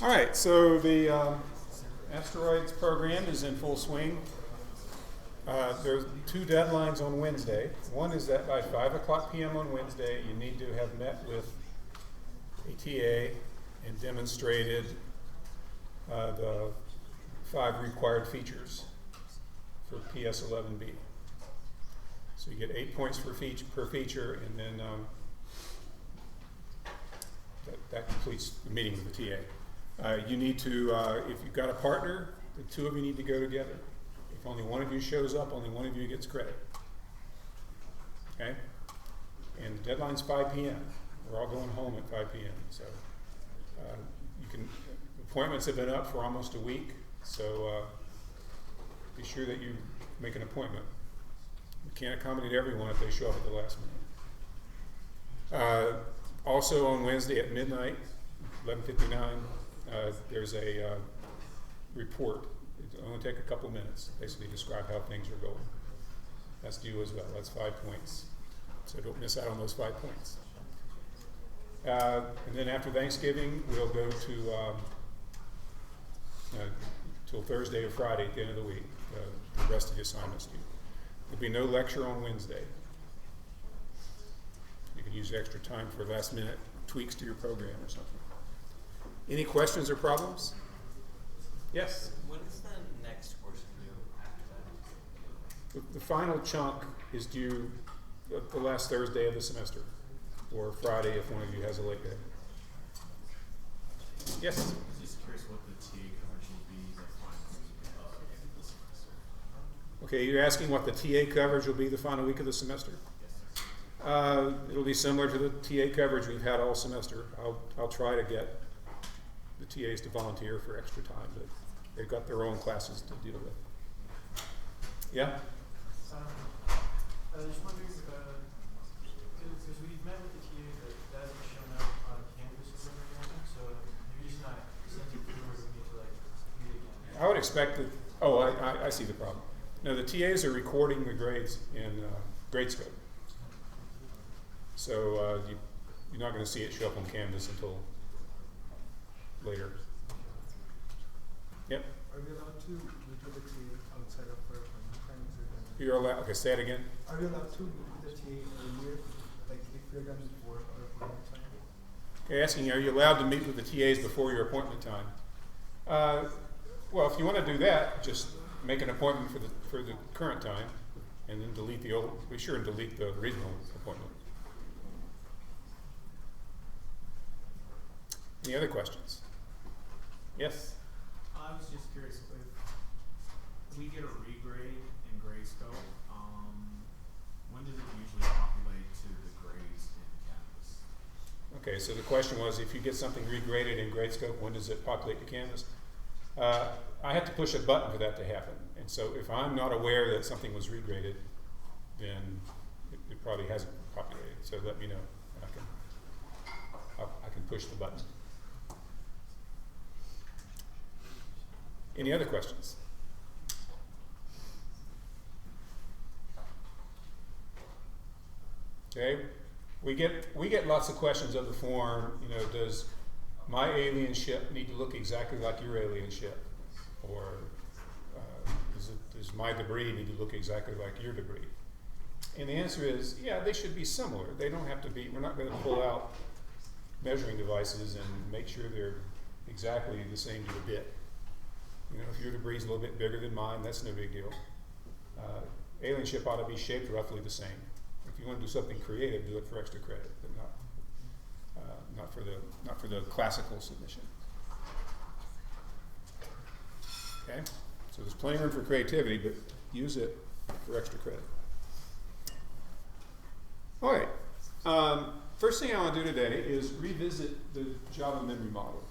All right, so the asteroids program is in full swing. There's two deadlines on Wednesday. One is that by 5 o'clock p.m. on Wednesday, you need to have met with a TA and demonstrated the 5 required features for PS11B. So you get 8 points per feature, and then that completes the meeting with the TA. You need to, if you've got a partner, the two of you need to go together. If only one of you shows up, only one of you gets credit. Okay? And the deadline's 5 p.m. We're all going home at 5 p.m. So you can, appointments have been up for almost a week, so be sure that you make an appointment. We can't accommodate everyone if they show up at the last minute. Also on Wednesday at midnight, 11:59, there's a report. It'll only take a couple minutes. Basically describe how things are going. That's due as well. That's 5 points. So don't miss out on those 5 points. And then after Thanksgiving, we'll go to till Thursday or Friday at the end of the week. The rest of the assignments due. There'll be no lecture on Wednesday. You can use extra time for last minute tweaks to your program or something. Any questions or problems? Yes? When is the next course due after that? The final chunk is due the last Thursday of the semester, or Friday if one of you has a late day. Yes? I was just curious what the TA coverage will be the final week of the semester. Okay, you're asking what the TA coverage will be the final week of the semester? Yes. It'll be similar to the TA coverage we've had all semester. I'll try to get the TAs to volunteer for extra time, but they've got their own classes to deal with. Yeah? I was just wondering, because we've met with the TA that hasn't shown up on campus or something, so maybe it's not sent through or we need to meet again. I would expect that, I see the problem. No, the TAs are recording the grades in Gradescope. So you're not going to see it show up on Canvas until later. Yep. Are we allowed to meet with the TA outside of our appointment time? You're allowed, okay, say it again. Are we allowed to meet with the TA earlier, like if we're done before our appointment time? Okay, asking, are you allowed to meet with the TAs before your appointment time? Well, if you want to do that, just make an appointment for the current time, and then delete the old. Be sure and delete the original appointment. Any other questions? Yes? I was just curious if we get a regrade in Gradescope, when does it usually populate to the grades in Canvas? Okay, so the question was, if you get something regraded in Gradescope, when does it populate to Canvas? I have to push a button for that to happen. And so if I'm not aware that something was regraded, then it probably hasn't populated. So let me know. I can push the button. Any other questions? Okay, we get lots of questions of the form. You know, does my alien ship need to look exactly like your alien ship, or does my debris need to look exactly like your debris? And the answer is, yeah, they should be similar. They don't have to be. We're not going to pull out measuring devices and make sure they're exactly the same to the bit. You know, if your debris is a little bit bigger than mine, that's no big deal. Alien ship ought to be shaped roughly the same. If you want to do something creative, do it for extra credit, but not for the classical submission. Okay, so there's plenty of room for creativity, but use it for extra credit. All right. First thing I want to do today is revisit the Java memory model.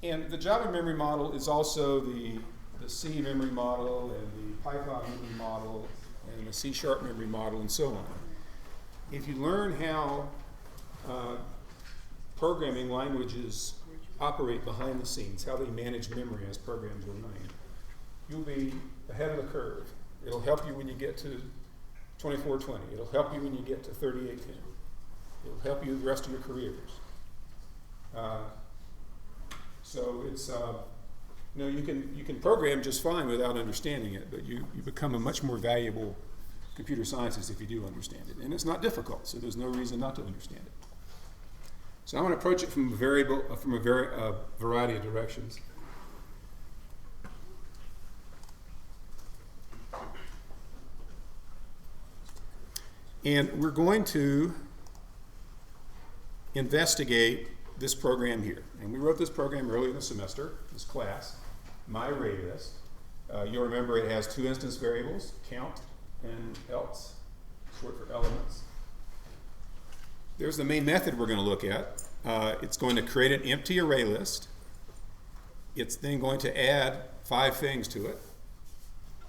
And the Java memory model is also the C memory model and the Python memory model and the C# memory model and so on. If you learn how programming languages operate behind the scenes, how they manage memory as programs are running, you'll be ahead of the curve. It'll help you when you get to 2420. It'll help you when you get to 3810. It'll help you the rest of your careers. So it's, you can program just fine without understanding it, but you become a much more valuable computer scientist if you do understand it. And it's not difficult, so there's no reason not to understand it. So I'm going to approach it from a variety of directions. And we're going to investigate this program here. And we wrote this program earlier in the semester, this class, myArrayList. You'll remember it has two instance variables, count and else, short for elements. There's the main method we're going to look at. It's going to create an empty array list. It's then going to add 5 things to it,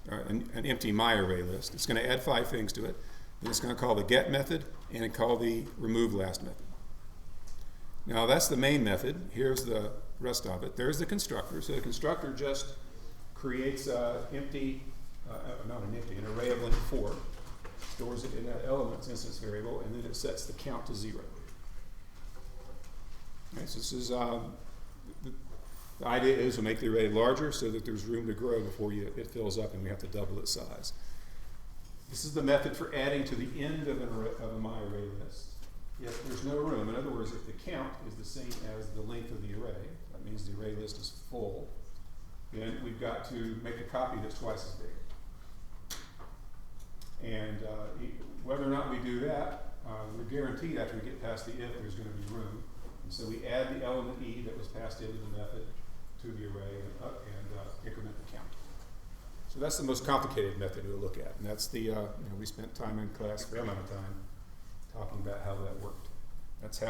an empty myArrayList. It's going to add 5 things to it. Then it's going to call the get method and call the remove last method. Now that's the main method. Here's the rest of it. There's the constructor. So the constructor just creates an array of length 4, stores it in that elements instance variable, and then it sets the count to 0. Okay, so this is the idea is to make the array larger so that there's room to grow before it fills up and we have to double its size. This is the method for adding to the end of a myArrayList. If there's no room, in other words, if the count is the same as the length of the array, that means the array list is full, then we've got to make a copy that's twice as big. And whether or not we do that, we're guaranteed after we get past the if there's going to be room. And so we add the element e that was passed into the method to the array and increment the count. So that's the most complicated method we'll look at. And that's the, we spent time in class, a fair amount of time, talking about how that worked. That's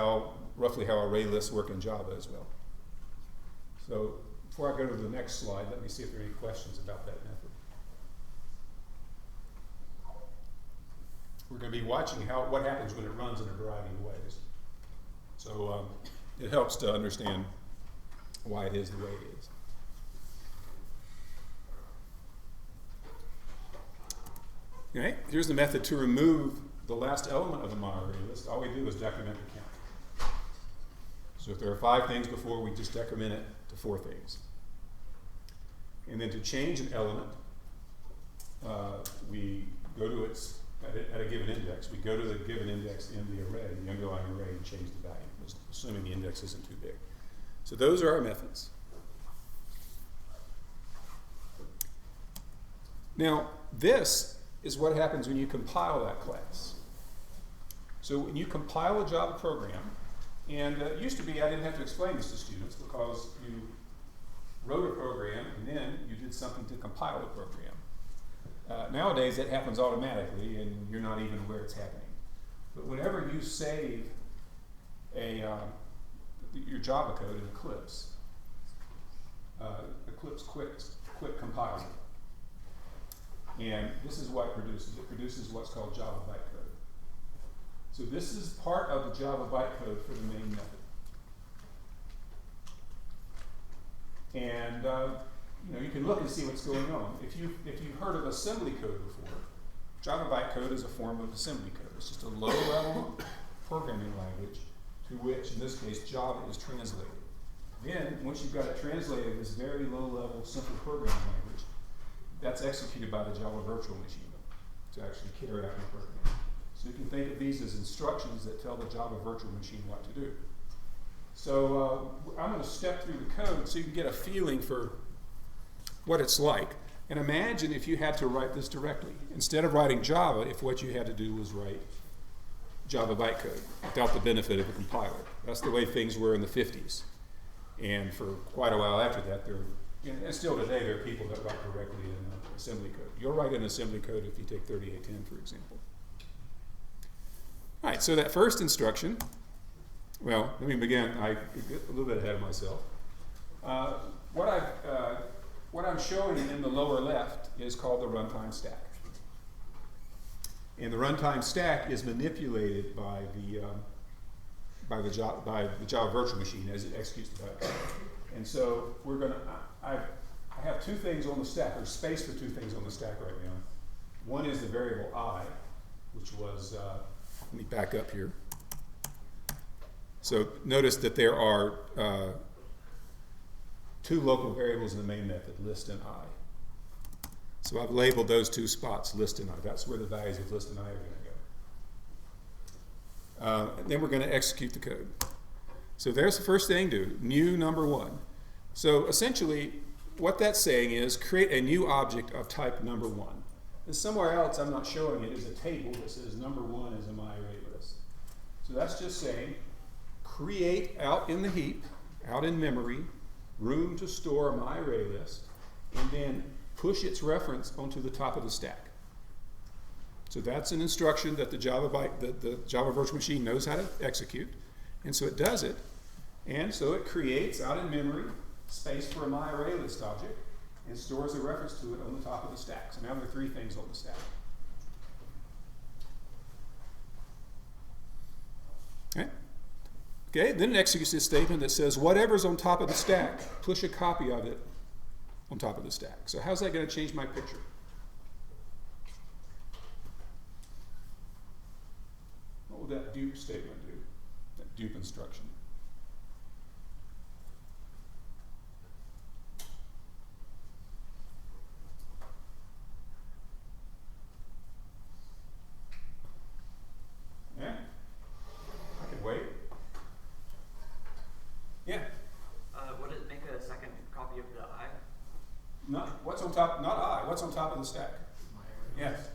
roughly how array lists work in Java as well. So before I go to the next slide, let me see if there are any questions about that method. We're going to be watching what happens when it runs in a variety of ways. So it helps to understand why it is the way it is. Okay, here's the method to remove the last element of the myArrayList. All we do is decrement the count. So if there are 5 things before, we just decrement it to 4 things. And then to change an element, we go to its, at a given index, we go to the given index in the array, the underlying array, and change the value, assuming the index isn't too big. So those are our methods. Now, this is what happens when you compile that class. So when you compile a Java program, and it used to be I didn't have to explain this to students because you wrote a program and then you did something to compile the program. Nowadays it happens automatically and you're not even aware it's happening. But whenever you save your Java code in Eclipse, Eclipse quick compiles it. And this is what it produces. It produces what's called Java bytecode. So this is part of the Java bytecode for the main method. And you can look and see what's going on. If you've heard of assembly code before, Java bytecode is a form of assembly code. It's just a low-level programming language to which, in this case, Java is translated. Then, once you've got it translated, this very low-level, simple programming language, that's executed by the Java virtual machine to actually carry out your program. So you can think of these as instructions that tell the Java virtual machine what to do. So I'm going to step through the code so you can get a feeling for what it's like. And imagine if you had to write this directly. Instead of writing Java, if what you had to do was write Java bytecode without the benefit of a compiler. That's the way things were in the 50s. And for quite a while after that, and still today, there are people that write directly in assembly code. You'll write in assembly code if you take 3810, for example. All right, so that first instruction, well, let me begin. I get a little bit ahead of myself. What I'm showing in the lower left is called the runtime stack. And the runtime stack is manipulated by the Java virtual machine as it executes the bytecode. And so we're going to, I have 2 things on the stack, or space for 2 things on the stack right now. One is the variable I, which was, let me back up here. So notice that there are two local variables in the main method, list and I. So I've labeled those two spots, list and I. That's where the values of list and I are going to go. And then we're going to execute the code. So there's the first thing, do new number one. So essentially, what that's saying is create a new object of type number one. And somewhere else, I'm not showing it, is a table that says number one is a myArray list. So that's just saying create out in the heap, out in memory, room to store a myArray list, and then push its reference onto the top of the stack. So that's an instruction that the Java virtual machine knows how to execute. And so it does it. And so it creates out in memory space for a myArray list object and stores a reference to it on the top of the stack. So now there are three things on the stack. Okay? Okay, then it executes this statement that says whatever's on top of the stack, push a copy of it on top of the stack. So how's that going to change my picture? What will that dupe statement do? That dupe instruction. Yeah? I can wait. Yeah? Would it make a second copy of the I? Not what's on top, not I, what's on top of the stack? Yes.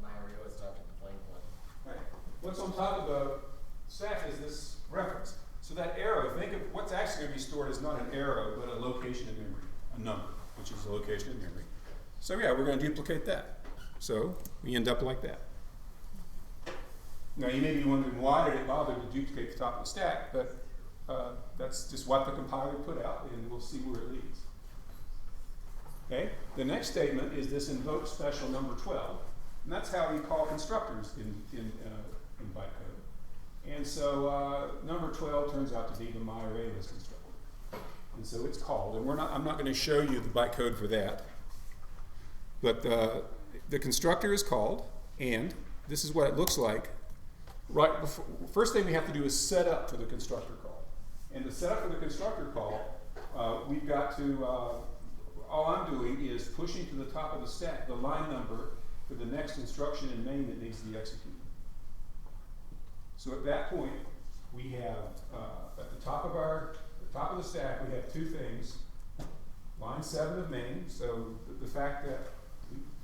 myArray list object, the blank one. Right. What's on top of the stack is this reference. So that arrow, think of what's actually going to be stored as not an arrow, but a location in memory, a number, which is a location in memory. So yeah, we're going to duplicate that. So we end up like that. Now you may be wondering, why did it bother to duplicate the top of the stack? But that's just what the compiler put out, and we'll see where it leads. Okay. The next statement is this invoke special number 12, and that's how we call constructors in Bytecode. And so number 12 turns out to be the myArray list constructor, and so it's called. And I'm not going to show you the bytecode for that, but the constructor is called, and this is what it looks like. Right before, first thing we have to do is set up for the constructor call. And to set up for the constructor call, we've got to, all I'm doing is pushing to the top of the stack the line number for the next instruction in main that needs to be executed. So at that point, we have, at the top of the stack, we have two things. Line 7 of main, so the fact that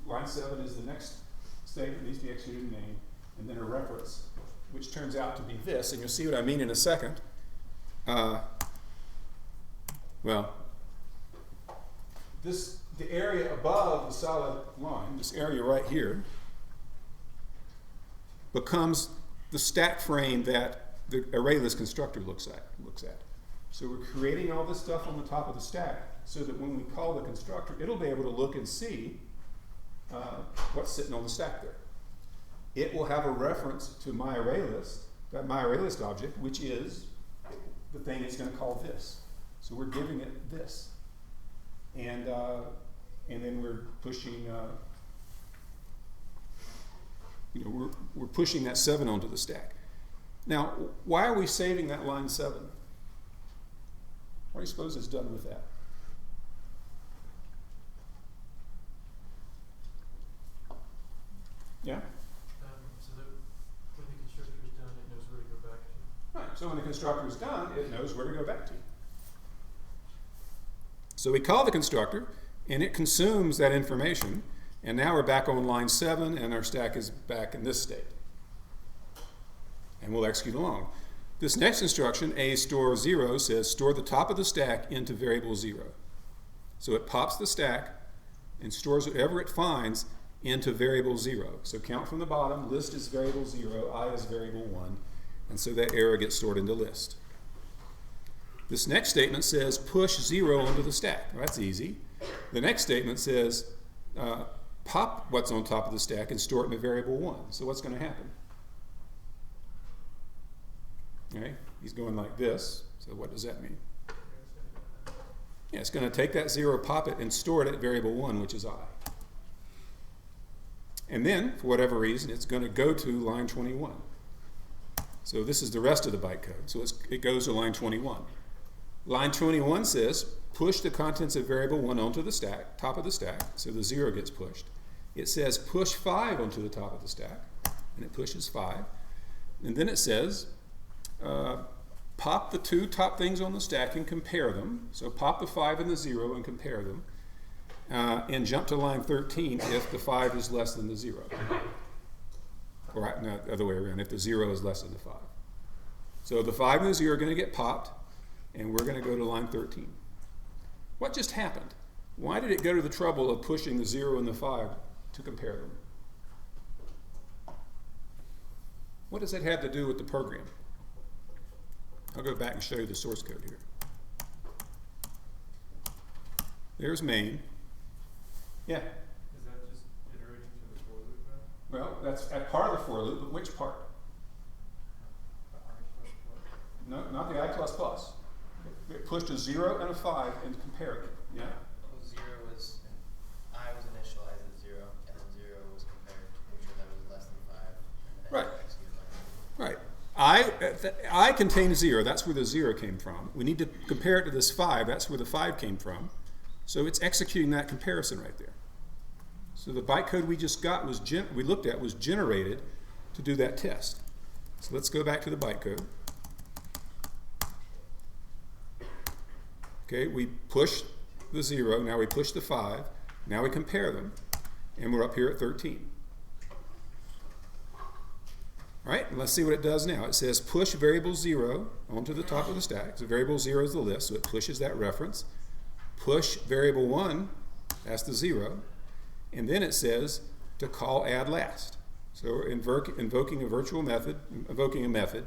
line 7 is the next statement that needs to be executed in main, and then a reference, which turns out to be this, and you'll see what I mean in a second. Well, the area above the solid line, this area right here, becomes the stack frame that the ArrayList constructor looks at. So we're creating all this stuff on the top of the stack so that when we call the constructor, it'll be able to look and see what's sitting on the stack there. It will have a reference to myArrayList, that myArrayList object, which is the thing it's going to call this. So we're giving it this, and then we're pushing, we're pushing that 7 onto the stack. Now, why are we saving that line 7? What do you suppose it's done with that? Yeah. So that when the constructor is done, it knows where to go back to. Right, so when the constructor is done, it knows where to go back to. So we call the constructor, and it consumes that information, and now we're back on line 7, and our stack is back in this state. And we'll execute along. This next instruction, a store 0, says store the top of the stack into variable 0. So it pops the stack and stores whatever it finds into variable 0. So count from the bottom, list is variable 0, I is variable 1, and so that error gets stored into list. This next statement says push 0 onto the stack. Well, that's easy. The next statement says pop what's on top of the stack and store it in a variable 1. So what's going to happen? Okay, he's going like this. So what does that mean? Yeah, it's going to take that 0, pop it, and store it at variable 1, which is I. And then, for whatever reason, it's going to go to line 21. So this is the rest of the bytecode. So it goes to line 21. Line 21 says, push the contents of variable 1 onto the stack, top of the stack, so the 0 gets pushed. It says push 5 onto the top of the stack, and it pushes 5. And then it says, pop the 2 top things on the stack and compare them. So pop the 5 and the 0 and compare them. And jump to line 13 if the 5 is less than the 0. Or no, the other way around, if the 0 is less than the 5. So the 5 and the 0 are going to get popped, and we're going to go to line 13. What just happened? Why did it go to the trouble of pushing the 0 and the 5 to compare them? What does that have to do with the program? I'll go back and show you the source code here. There's main. Yeah? Is that just iterating through the for loop now? Well, that's at part of the for loop, but which part? The I++? No, not the I++. It pushed a 0 and a 5 and compared them. Yeah? Well, 0 was, I was initialized at 0, and then 0 was compared to make sure that it was less than 5. And then Right. executed line. Right. I contains 0. That's where the 0 came from. We need to compare it to this 5. That's where the 5 came from. So it's executing that comparison right there. So the bytecode we just got was we looked at was generated to do that test. So let's go back to the bytecode. Okay, we push the 0, now we push the 5, now we compare them, and we're up here at 13. All right, and let's see what it does now. It says push variable 0 onto the top of the stack. So variable 0 is the list, so it pushes that reference. Push variable 1, that's the 0. And then it says to call add last. So we're invoking a virtual method, invoking a method,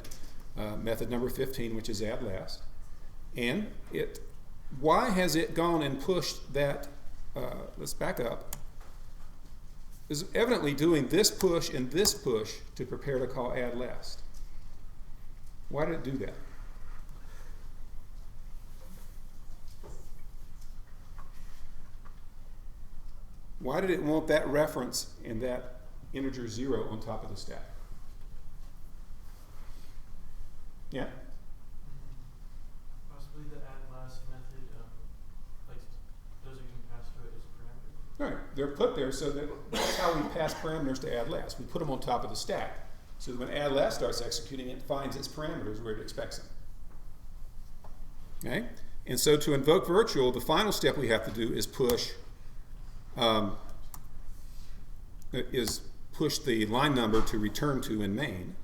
method number 15, which is add last. And why has it gone and pushed that, let's back up, is evidently doing this push and this push to prepare to call add last. Why did it do that? Why did it want that reference and that integer 0 on top of the stack? Yeah? Possibly the add last method, like those are being passed to it as parameters. Right. They're put there so that that's how we pass parameters to add last. We put them on top of the stack. So that when add last starts executing, it finds its parameters where it expects them. Okay? And so to invoke virtual, the final step we have to do is push the line number to return to in main.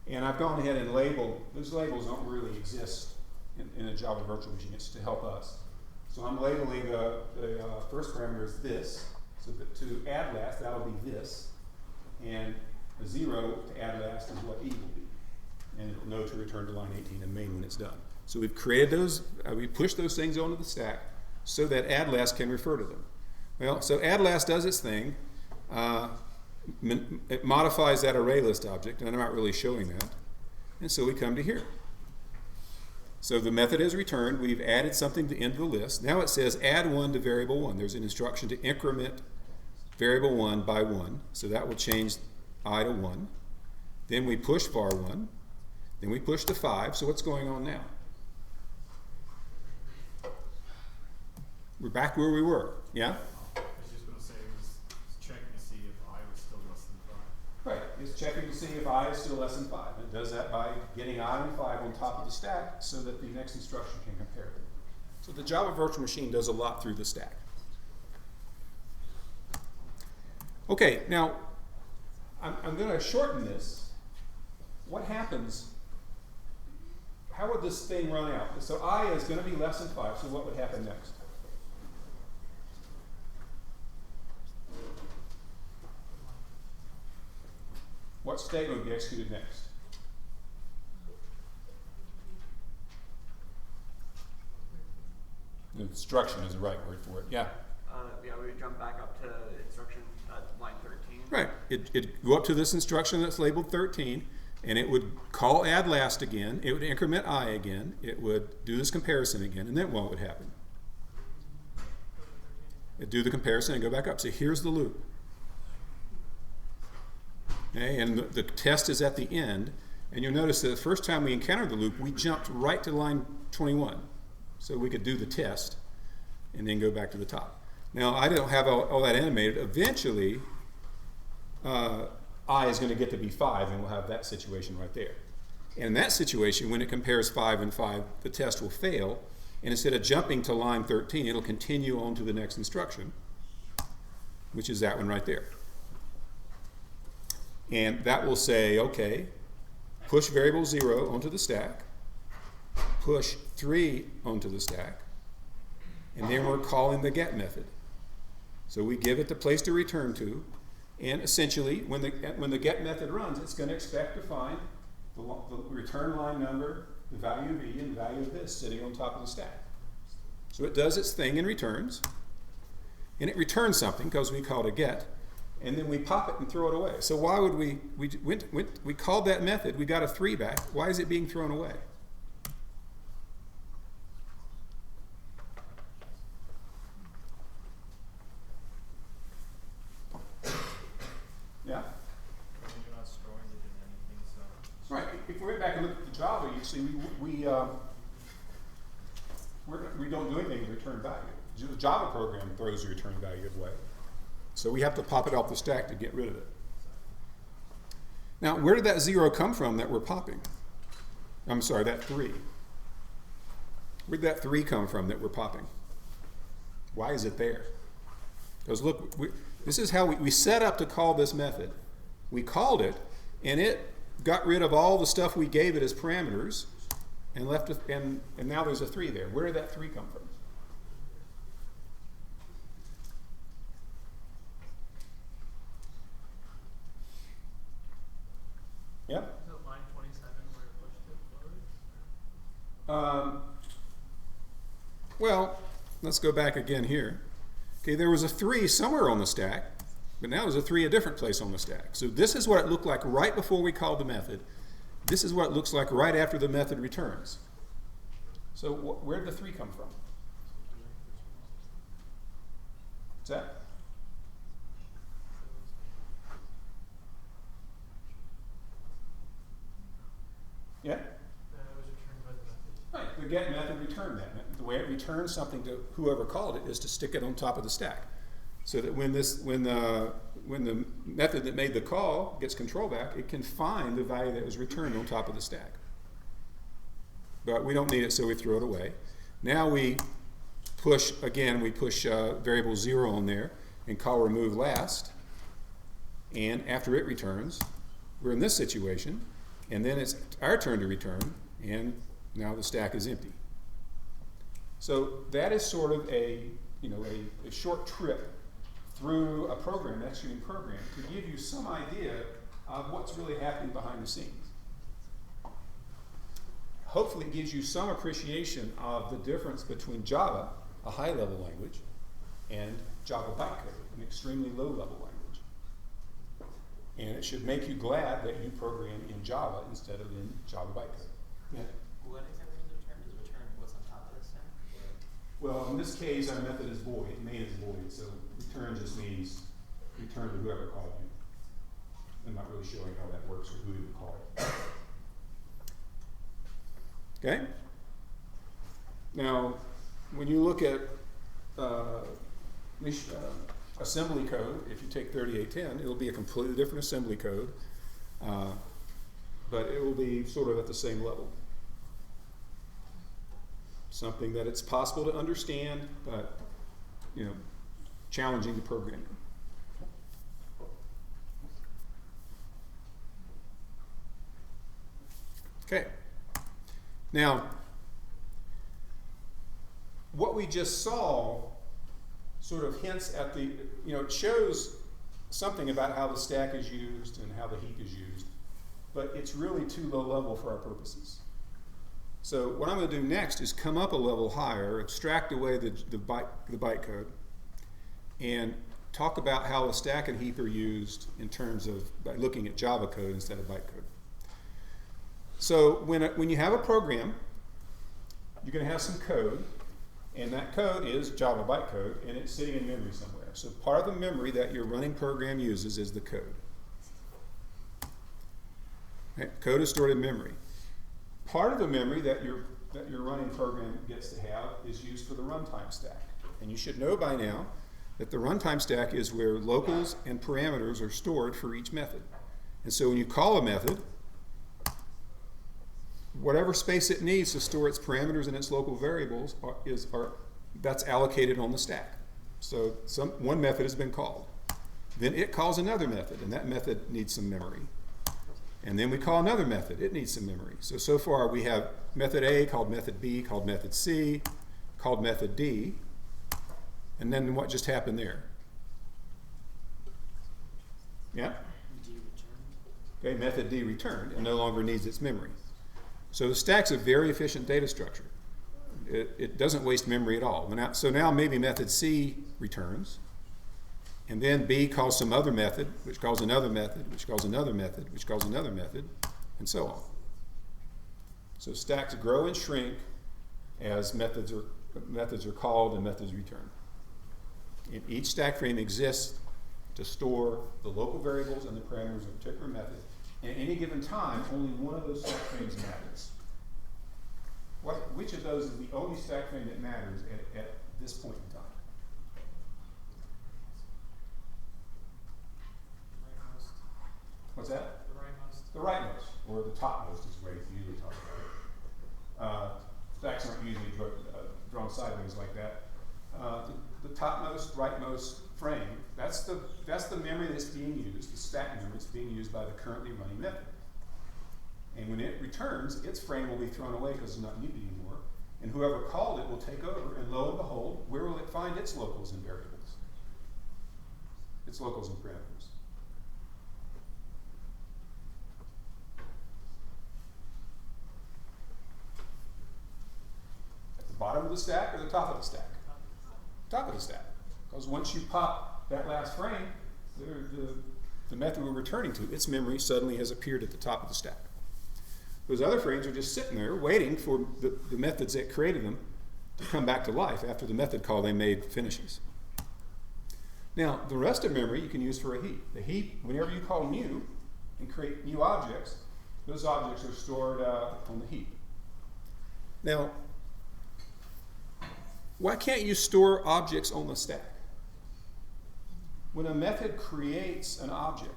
And I've gone ahead and labeled, those labels don't really exist in a Java virtual machine. It's to help us. So I'm labeling the first parameter as this. So that to add last, that'll be this. And the 0 to add last is what E will be. And it'll know to return to line 18 in main when it's done. So we've created those, we pushed those things onto the stack so that add last can refer to them. Well, so add last does its thing. It modifies that array list object, and I'm not really showing that. And so we come to here. So the method is returned. We've added something to the end of the list. Now it says add 1 to variable 1. There's an instruction to increment variable 1 by 1. So that will change I to 1. Then we push var 1. Then we push to 5. So what's going on now? We're back where we were. Yeah? I was just going to say, it was checking to see if I was still less than 5. Right, it's checking to see if I is still less than 5. It does that by getting I and 5 on top of the stack so that the next instruction can compare them. So the Java virtual machine does a lot through the stack. Okay, now I'm going to shorten this. What happens? How would this thing run out? So I is going to be less than 5, so what would happen next? What statement would be executed next? The instruction is the right word for it. Yeah. Yeah, we would jump back up to instruction line 13. Right. It'd go up to this instruction that's labeled 13, and it would call add last again. It would increment I again. It would do this comparison again, and then what would happen? It'd do the comparison and go back up. So here's the loop. Okay, and the test is at the end, and you'll notice that the first time we encountered the loop, we jumped right to line 21. So we could do the test and then go back to the top. Now, I don't have all that animated. Eventually, I is going to get to be 5, and we'll have that situation right there. And in that situation, when it compares 5 and 5, the test will fail. And instead of jumping to line 13, it'll continue on to the next instruction, which is that one right there. And that will say, okay, push variable 0 onto the stack, push 3 onto the stack, and then we're calling the get method. So we give it the place to return to, and essentially, when the get method runs, it's going to expect to find the return line number, the value of E, and the value of this sitting on top of the stack. So it does its thing and returns, and it returns something because we called a get, and then we pop it and throw it away. So why would we called that method, we got a 3 back. Why is it being thrown away? Yeah? You're not storing it in anything, so. Right. If we went back and looked at the Java, you'd see we don't do anything to return value. The Java program throws the return value away. So we have to pop it off the stack to get rid of it. Now, where did that 0 come from that we're popping? I'm sorry, that 3. Where did that 3 come from that we're popping? Why is it there? Because look, this is how we set up to call this method. We called it, and it got rid of all the stuff we gave it as parameters, and left it, and now there's a 3 there. Where did that 3 come from? Yep. Is it line 27 where it pushed it forward? Well, let's go back again here. Okay, there was a 3 somewhere on the stack, but now there's a 3 a different place on the stack. So this is what it looked like right before we called the method. This is what it looks like right after the method returns. So where did the 3 come from? What's that? Yeah? That was returned by the method. Right, the get method returned that. The way it returns something to whoever called it is to stick it on top of the stack. So that when the method that made the call gets control back, it can find the value that was returned on top of the stack. But we don't need it, so we throw it away. Now we push variable 0 on there and call remove last. And after it returns, we're in this situation, and then it's our turn to return, and now the stack is empty. So that is sort of a short trip through a program, an executing program, to give you some idea of what's really happening behind the scenes. Hopefully it gives you some appreciation of the difference between Java, a high-level language, and Java bytecode, an extremely low-level language. And it should make you glad that you program in Java instead of in Java bytecode. Yeah. What exactly is the return? Does it return what's on top of the stack? Well, in this case, our method is void. Main is void, so return just means return to whoever called you. I'm not really showing how that works or who you would call it. Okay? Now, when you look at assembly code, if you take 3810, it'll be a completely different assembly code, but it will be sort of at the same level. Something that it's possible to understand, but challenging to program. Okay. Now, what we just saw sort of hints at the, it shows something about how the stack is used and how the heap is used, but it's really too low level for our purposes. So what I'm going to do next is come up a level higher, abstract away the bytecode, and talk about how the stack and heap are used in terms of by looking at Java code instead of bytecode. So when you have a program, you're going to have some code, and that code is Java bytecode, and it's sitting in memory somewhere. So part of the memory that your running program uses is the code. Okay? Code is stored in memory. Part of the memory that your that your running program gets to have is used for the runtime stack. And you should know by now that the runtime stack is where locals and parameters are stored for each method. And so when you call a method, whatever space it needs to store its parameters and its local variables that's allocated on the stack. So one method has been called. Then it calls another method, and that method needs some memory. And then we call another method. It needs some memory. So far we have method A called method B, called method C, called method D. And then what just happened there? Yeah? D returned. Okay, method D returned and no longer needs its memory. So the stack's a very efficient data structure. It doesn't waste memory at all. So now maybe method C returns, and then B calls some other method, which calls another method, which calls another method, which calls another method, and so on. So stacks grow and shrink as methods are called and methods return. And each stack frame exists to store the local variables and the parameters of a particular method. And at any given time, only one of those stack frames matters. Which of those is the only stack frame that matters at this point in time? Rightmost. What's that? The rightmost. The rightmost, or the topmost is the way you usually talk about it. Stacks aren't usually drawn sideways like that. The topmost, rightmost frame, that's the memory that's being used, the stack memory that's being used by the currently running method. And when it returns, its frame will be thrown away because it's not needed anymore. And whoever called it will take over, and lo and behold, where will it find its locals and variables? Its locals and parameters. At the bottom of the stack or the top of the stack? Top of the stack. Because once you pop that last frame, the method we're returning to, its memory suddenly has appeared at the top of the stack. Those other frames are just sitting there waiting for the methods that created them to come back to life after the method call they made finishes. Now, the rest of memory you can use for a heap. The heap, whenever you call new and create new objects, those objects are stored on the heap. Now, why can't you store objects on the stack? When a method creates an object,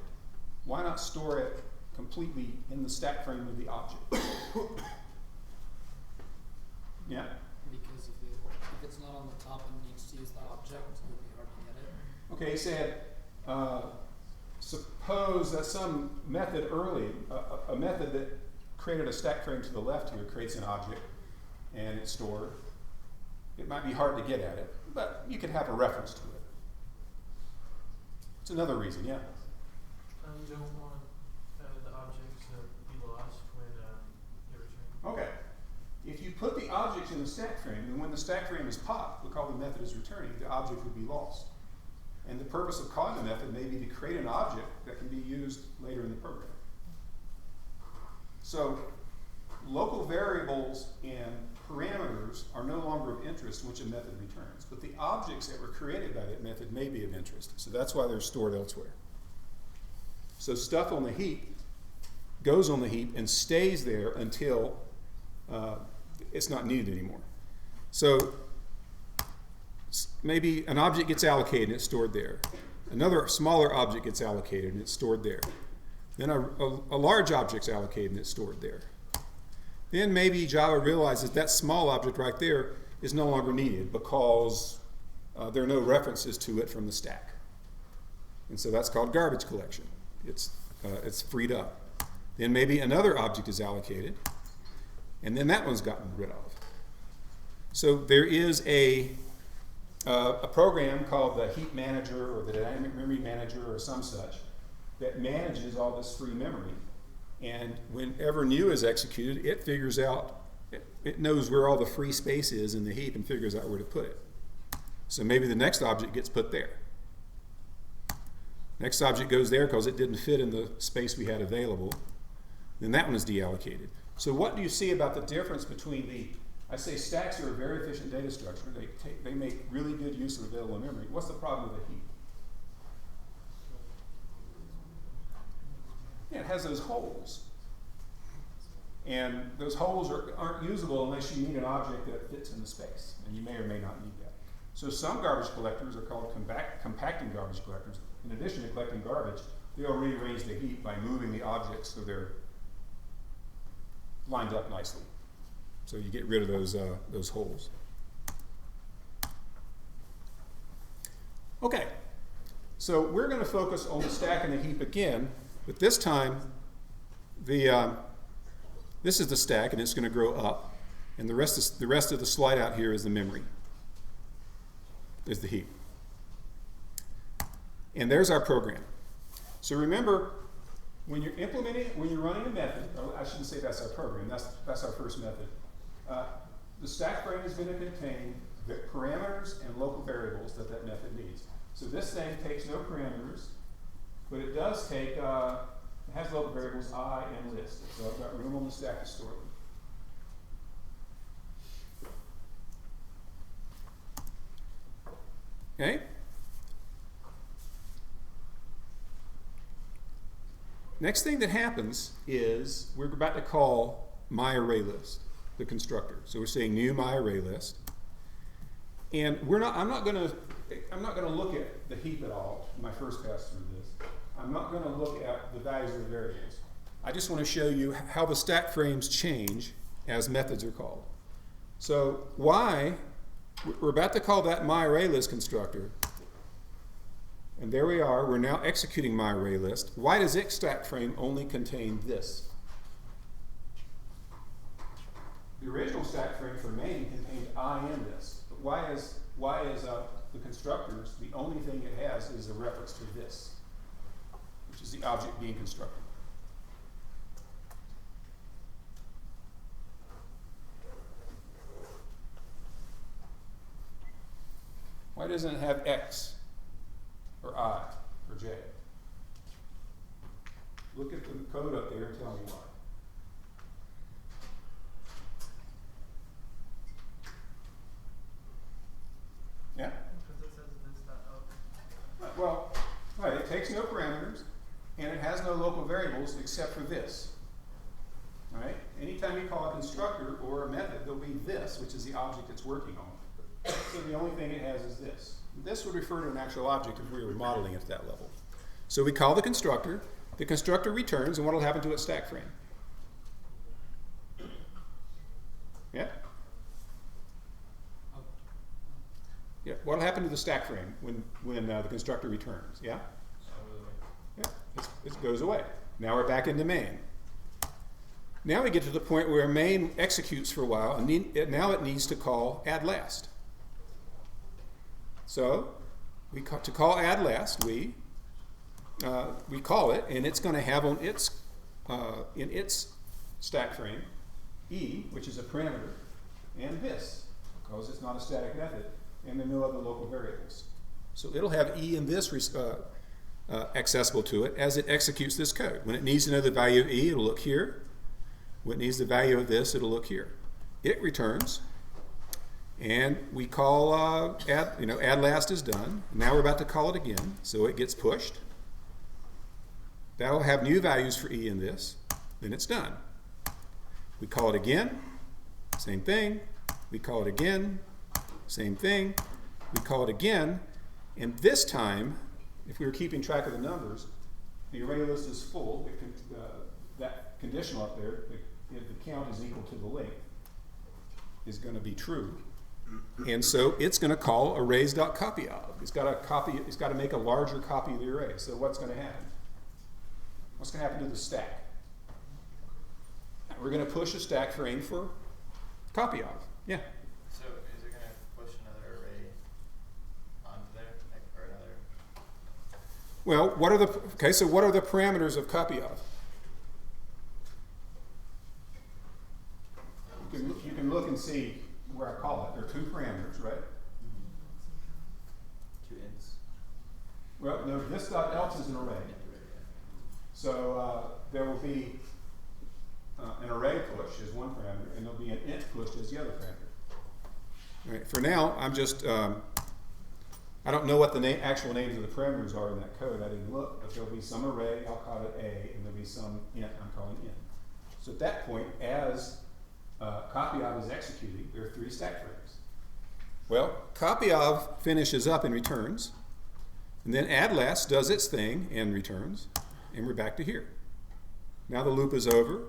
why not store it completely in the stack frame of the object? Yeah? Because if it's not on the top and needs to use the object, it would be hard to get it. Okay, he said, suppose that some method early, a method that created a stack frame to the left here creates an object and it's stored. It might be hard to get at it, but you could have a reference to it. It's another reason, yeah? You don't want the object to be lost when you return. Okay. If you put the object in the stack frame, and when the stack frame is popped, because the method is returning, the object would be lost. And the purpose of calling the method may be to create an object that can be used later in the program. So local variables and parameters are no longer of interest once a method returns, but the objects that were created by that method may be of interest. So that's why they're stored elsewhere. So stuff on the heap goes on the heap and stays there until it's not needed anymore. So maybe an object gets allocated and it's stored there. Another smaller object gets allocated and it's stored there. Then a large object's allocated and it's stored there. Then maybe Java realizes that small object right there is no longer needed because there are no references to it from the stack. And so that's called garbage collection. It's freed up. Then maybe another object is allocated, and then that one's gotten rid of. So there is a program called the heap manager or the dynamic memory manager or some such that manages all this free memory. And whenever new is executed, it figures out, it knows where all the free space is in the heap and figures out where to put it. So maybe the next object gets put there. Next object goes there because it didn't fit in the space we had available. Then that one is deallocated. So what do you see about the difference between I say stacks are a very efficient data structure. They make really good use of available memory. What's the problem with a heap? Yeah, it has those holes. And those holes aren't usable unless you need an object that fits in the space, and you may or may not need that. So some garbage collectors are called compacting garbage collectors. In addition to collecting garbage, they'll rearrange the heap by moving the objects so they're lined up nicely. So you get rid of those holes. Okay, so we're going to focus on the stack and the heap again, but this time this is the stack, and it's going to grow up, and the rest of the slide out here is the memory, is the heap. And there's our program. So remember, when you're running a method, or I shouldn't say that's our program, that's our first method. The stack frame is going to contain the parameters and local variables that method needs. So this thing takes no parameters, but it does take, it has local variables I and list. So I've got room on the stack to store them. Okay? Next thing that happens is we're about to call myArrayList, the constructor. So we're saying new myArrayList. And I'm not going to look at the heap at all in my first pass through this. I'm not going to look at the values of the variables. I just want to show you how the stack frames change as methods are called. So we're about to call that myArrayList constructor. And there we are. We're now executing myArrayList. Why does its stack frame only contain this? The original stack frame for main contained I and this. But why is the constructors, the only thing it has is a reference to this, which is the object being constructed. Why doesn't it have X or I or J? Look at the code up there and tell me why. Yeah? Because it says this.out. Well, right, it takes no parameters, and it has no local variables except for this. All right? Anytime you call a constructor or a method, there'll be this, which is the object it's working on. So the only thing it has is this. This would refer to an actual object if we were modeling it at that level. So we call the constructor returns, and what will happen to its stack frame? Yeah? Yeah, what will happen to the stack frame when the constructor returns? Yeah? Yeah, it goes away. Now we're back into main. Now we get to the point where main executes for a while, and now it needs to call addLast. So to call addLast, we call it, and it's going to have on its in its stack frame E, which is a parameter, and this, because it's not a static method, and there are no other local variables. So it'll have E and this accessible to it as it executes this code. When it needs to know the value of E, it'll look here. When it needs the value of this, it'll look here. It returns, and we call addLast is done. Now we're about to call it again, so it gets pushed. That'll have new values for E in this. Then it's done. We call it again, same thing. We call it again, same thing. We call it again, and this time, if we were keeping track of the numbers, the array list is full. That conditional up there, if the count is equal to the length, is going to be true. And so it's going to call arrays.copyof. It's got to make a larger copy of the array. So what's going to happen? What's going to happen to the stack? We're going to push a stack frame for copyof. Yeah. So is it going to push another array onto there, or another? Well, what are the parameters of copyof? You can look and see where I call it. There are two parameters, right? Two ints. Well, no, this.else is an array. So there will be an array push as one parameter, and there'll be an int push as the other parameter. All right, for now, I'm just, I don't know what the actual names of the parameters are in that code. I didn't look, but there'll be some array, I'll call it A, and there'll be some int I'm calling int. So at that point, as copy of is executing, there are 3 stack frames. Well, copy of finishes up and returns, and then add last does its thing and returns, and we're back to here. Now the loop is over,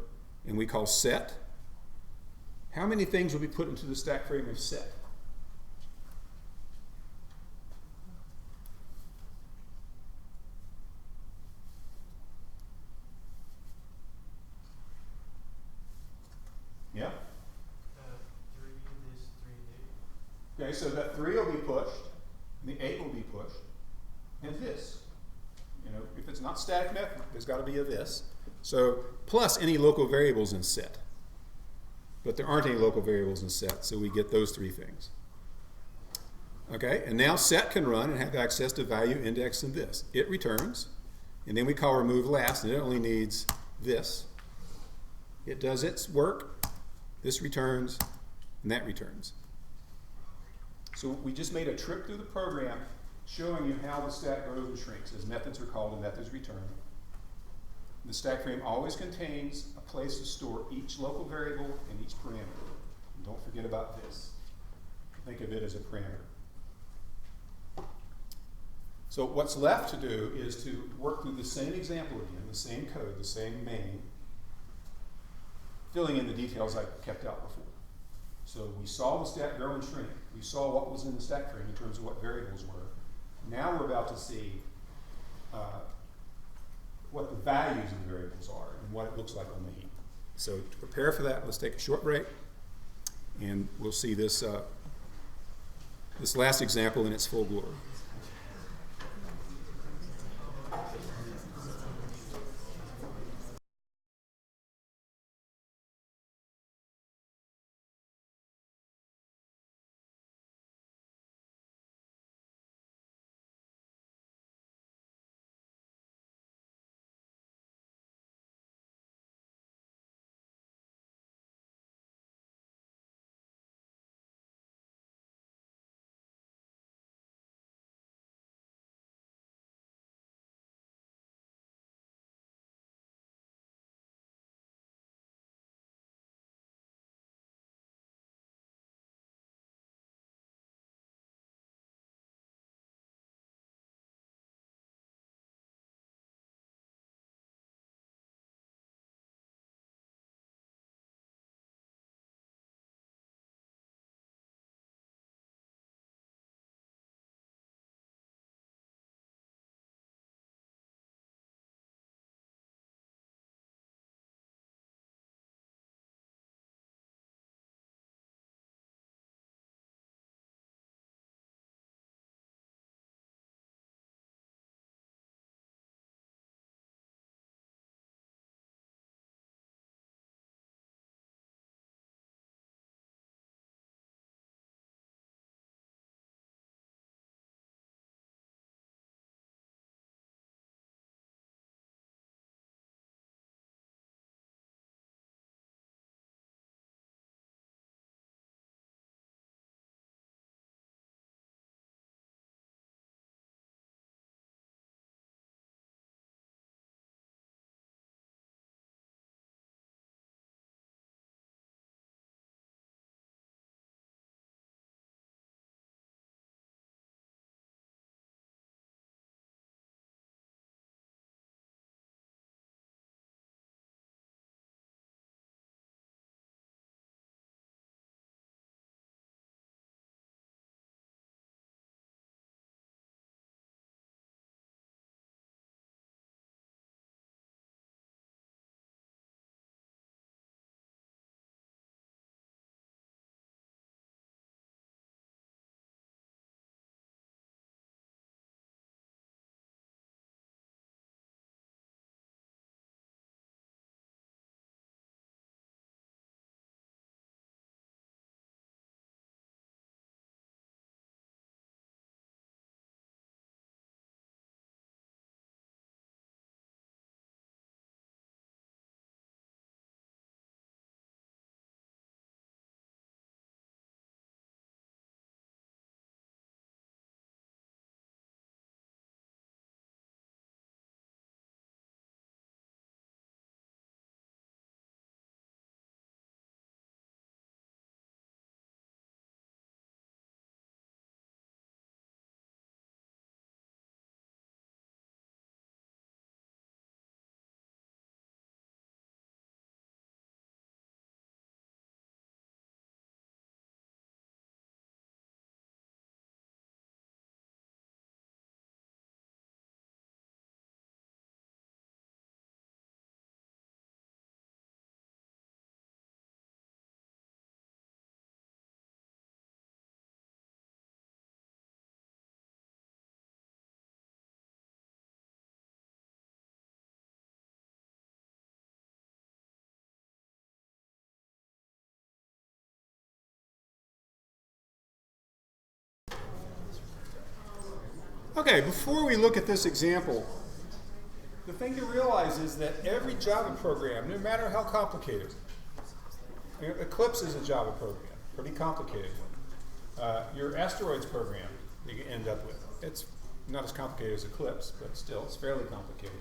and we call set. How many things will be put into the stack frame of set? Yeah? 3, this, 3, 8. Okay, so that 3 will be pushed, and the 8 will be pushed, and this. You know, if it's not static method, there's got to be a this. So plus any local variables in set. But there aren't any local variables in set, so we get those 3 things. Okay, and now set can run and have access to value, index, and this. It returns, and then we call remove last, and it only needs this. It does its work, this returns, and that returns. So we just made a trip through the program showing you how the stack grows and shrinks as methods are called and methods return. The stack frame always contains a place to store each local variable and each parameter. And don't forget about this. Think of it as a parameter. So what's left to do is to work through the same example again, the same code, the same main, filling in the details I kept out before. So we saw the stack grow and shrink. We saw what was in the stack frame in terms of what variables were. Now we're about to see what the values of the variables are and what it looks like on the heap. So to prepare for that, let's take a short break, and we'll see this, this last example in its full glory. Okay, before we look at this example, the thing to realize is that every Java program, no matter how complicated, Eclipse is a Java program, pretty complicated one. Your asteroids program that you end up with, it's not as complicated as Eclipse, but still, it's fairly complicated.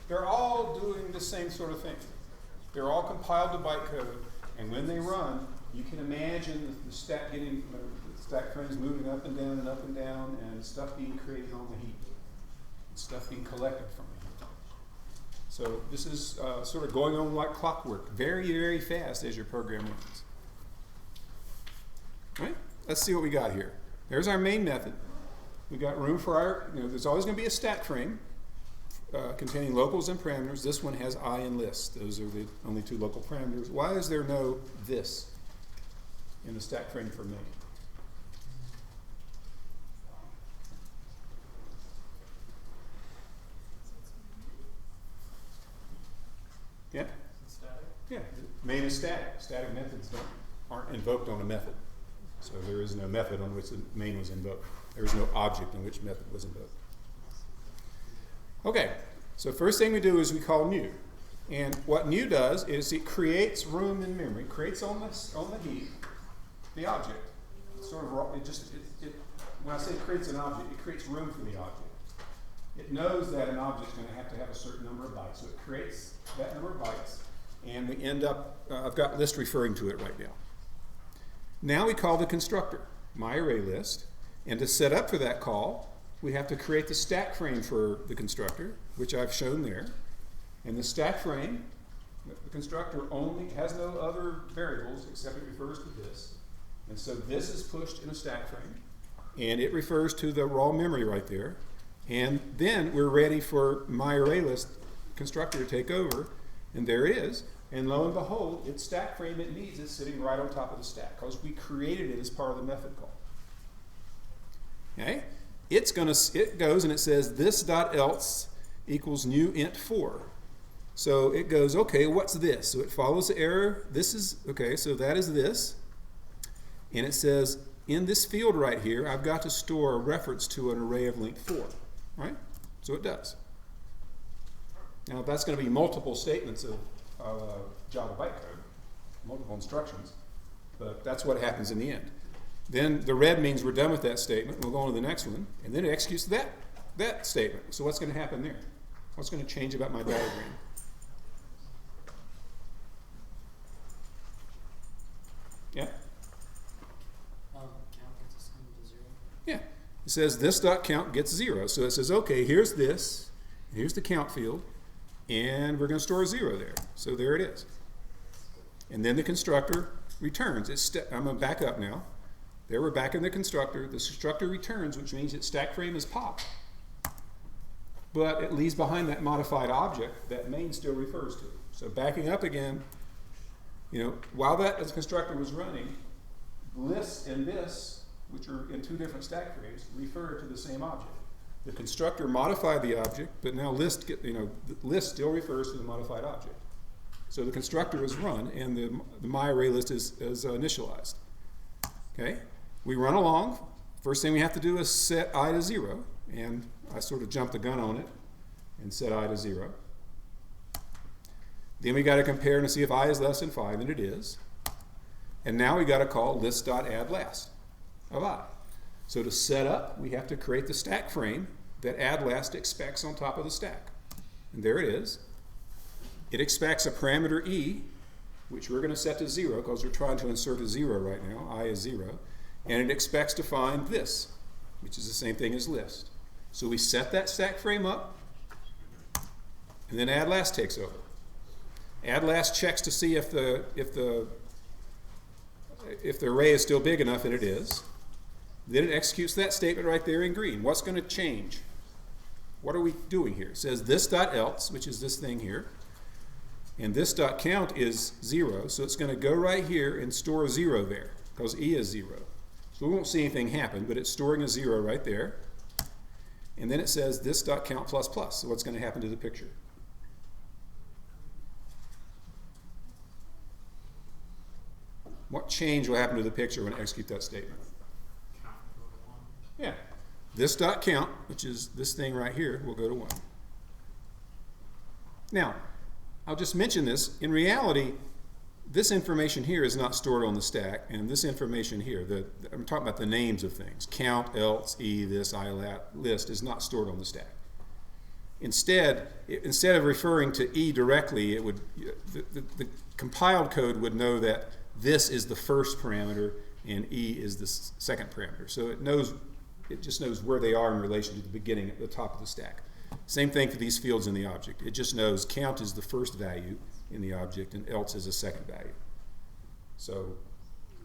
They're all doing the same sort of thing. They're all compiled to bytecode, and when they run, you can imagine the stack getting, the stack frames moving up and down, and stuff being created on the heap, and stuff being collected from the heap. So this is sort of going on like clockwork, very, very fast as your program runs. All right, let's see what we got here. There's our main method. We got room for our, there's always going to be a stack frame containing locals and parameters. This one has I and list. Those are the only two local parameters. Why is there no this in the stack frame for main? Yeah? Static? Yeah, main is static. Static methods aren't invoked on a method. So there is no method on which the main was invoked. There is no object on which method was invoked. Okay, so first thing we do is we call new. And what new does is it creates room in memory, creates on the heap the object. It's sort of when I say it creates an object, it creates room for the object. It knows that an object is going to have a certain number of bytes. So it creates that number of bytes, and we end up, I've got list referring to it right now. Now we call the constructor, myArrayList, and to set up for that call, we have to create the stack frame for the constructor, which I've shown there. And the stack frame, the constructor only has no other variables except it refers to this. And so this is pushed in a stack frame, and it refers to the raw memory right there. And then we're ready for myArrayList constructor to take over, and there it is. And lo and behold, its stack frame it needs is sitting right on top of the stack because we created it as part of the method call. Okay? It goes and it says this dot else equals new int 4. So it goes, okay, what's this? So it follows the error. This is, okay, so that is this. And it says, in this field right here, I've got to store a reference to an array of length 4. Right? So it does. Now that's going to be multiple statements of Java bytecode, multiple instructions, but that's what happens in the end. Then the red means we're done with that statement. We'll go on to the next one, and then it executes that statement. So what's going to happen there? What's going to change about my diagram? Yeah? Count gets assigned to 0. Yeah. It says this dot count gets 0. So it says, okay, here's this, here's the count field, and we're going to store 0 there. So there it is. And then the constructor returns. I'm going to back up now. There we're back in the constructor. The constructor returns, which means its stack frame is popped. But it leaves behind that modified object that main still refers to. So backing up again, while that as constructor was running, list and this, which are in two different stack frames, refer to the same object. The constructor modified the object, but now list still refers to the modified object. So the constructor is run, and the myArrayList is initialized. Okay, we run along. First thing we have to do is set I to 0, and I sort of jumped the gun on it and set I to 0. Then we got to compare to see if I is less than 5, and it is. And now we got to call list.addLast of I. So to set up, we have to create the stack frame that addLast expects on top of the stack. And there it is. It expects a parameter e, which we're going to set to 0 because we're trying to insert a 0 right now. I is 0. And it expects to find this, which is the same thing as list. So we set that stack frame up, and then addLast takes over. addLast checks to see if the array is still big enough, and it is. Then it executes that statement right there in green. What's going to change? What are we doing here? It says this dot else, which is this thing here, and this dot count is 0, so it's going to go right here and store a 0 there because e is 0. So we won't see anything happen, but it's storing a 0 right there. And then it says this dot count plus plus. So what's going to happen to the picture? What change will happen to the picture when I execute that statement? Count go to 1. Yeah. this dot count, which is this thing right here, will go to 1. Now, I'll just mention this. In reality, this information here is not stored on the stack, and this information here, I'm talking about the names of things, count, else, this, list, is not stored on the stack. Instead of referring to directly, it would the compiled code would know that this is the first parameter and is the second parameter. So it just knows where they are in relation to the beginning at the top of the stack. Same thing for these fields in the object. It just knows count is the first value in the object and else is a second value. So,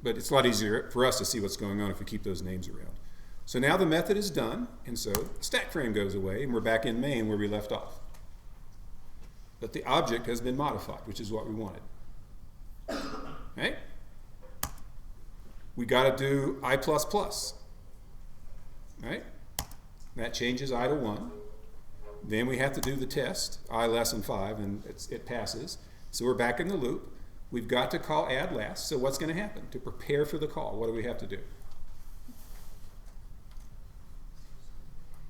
but it's a lot easier for us to see what's going on if we keep those names around. So now the method is done, and so the stack frame goes away, and we're back in main where we left off. But the object has been modified, which is what we wanted. Okay? We got to do I++. Right? That changes I to 1. Then we have to do the test, I less than 5, and it passes. So we're back in the loop. We've got to call add last. So what's going to happen? To prepare for the call, what do we have to do?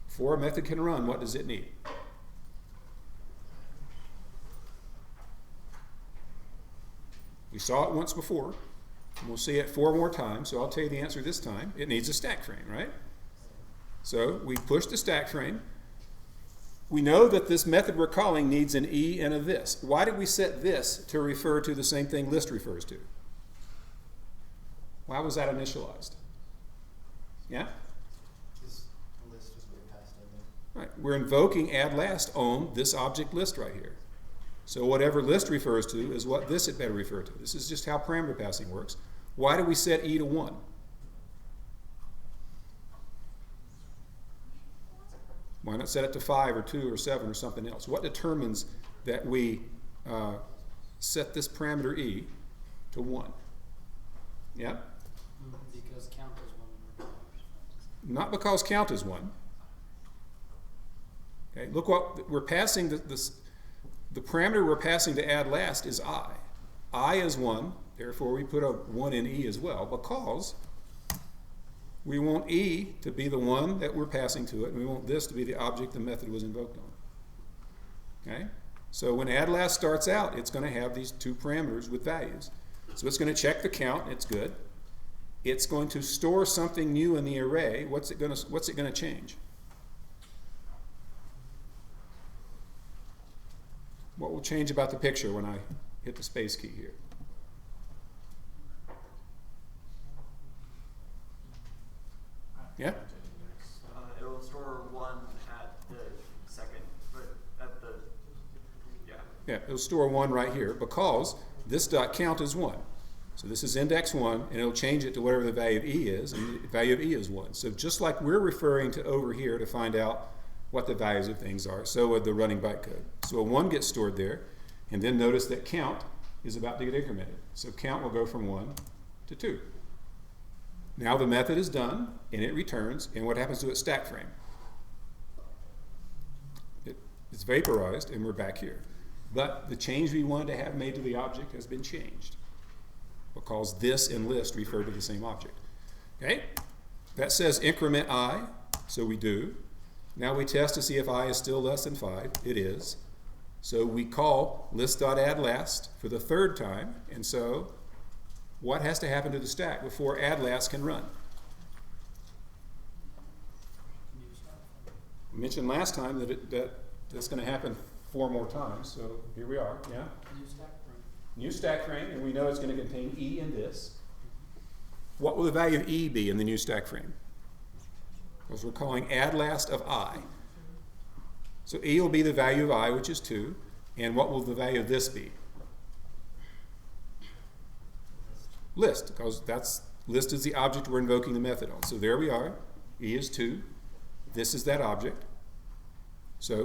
Before a method can run, what does it need? We saw it once before, and we'll see it 4 more times, so I'll tell you the answer this time. It needs a stack frame, right? So we push the stack frame. We know that this method we're calling needs an and a this. Why did we set this to refer to the same thing list refers to? Why was that initialized? Yeah? Right. We're invoking add last on this object list right here. So whatever list refers to is what this had better refer to. This is just how parameter passing works. Why do we set to 1? Why not set it to 5 or 2 or 7 or something else? What determines that we set this parameter to 1? Yeah? Because count is 1. Not because count is 1. Okay, look what we're passing, the parameter we're passing to add last is I. I is 1, therefore we put a 1 in as well, because we want to be the one that we're passing to it, and we want this to be the object the method was invoked on. Okay? So when add last starts out, it's going to have these 2 parameters with values. So it's going to check the count, it's good. It's going to store something new in the array. What's it going to change? What will change about the picture when I hit the space key here? Yeah? It will store 1 at the second, but at the, Yeah, it'll store 1 right here because this dot count is 1. So this is index 1, and it'll change it to whatever the value of is, and the value of is 1. So just like we're referring to over here to find out what the values of things are, so would the running bytecode. So a 1 gets stored there, and then notice that count is about to get incremented. So count will go from 1 to 2. Now the method is done, and it returns, and what happens to its stack frame? It's vaporized, and we're back here. But the change we wanted to have made to the object has been changed, because this and list refer to the same object. Okay? That says increment I, so we do. Now we test to see if I is still less than 5. It is. So we call list.addLast for the 3rd time, and so what has to happen to the stack before addLast can run? I mentioned last time that that's going to happen 4 more times, so here we are. Yeah? New stack frame. New stack frame, and we know it's going to contain in this. What will the value of be in the new stack frame? Because we're calling add last of I. So will be the value of I, which is 2. And what will the value of this be? List, because list is the object we're invoking the method on. So there we are. Is 2. This is that object. So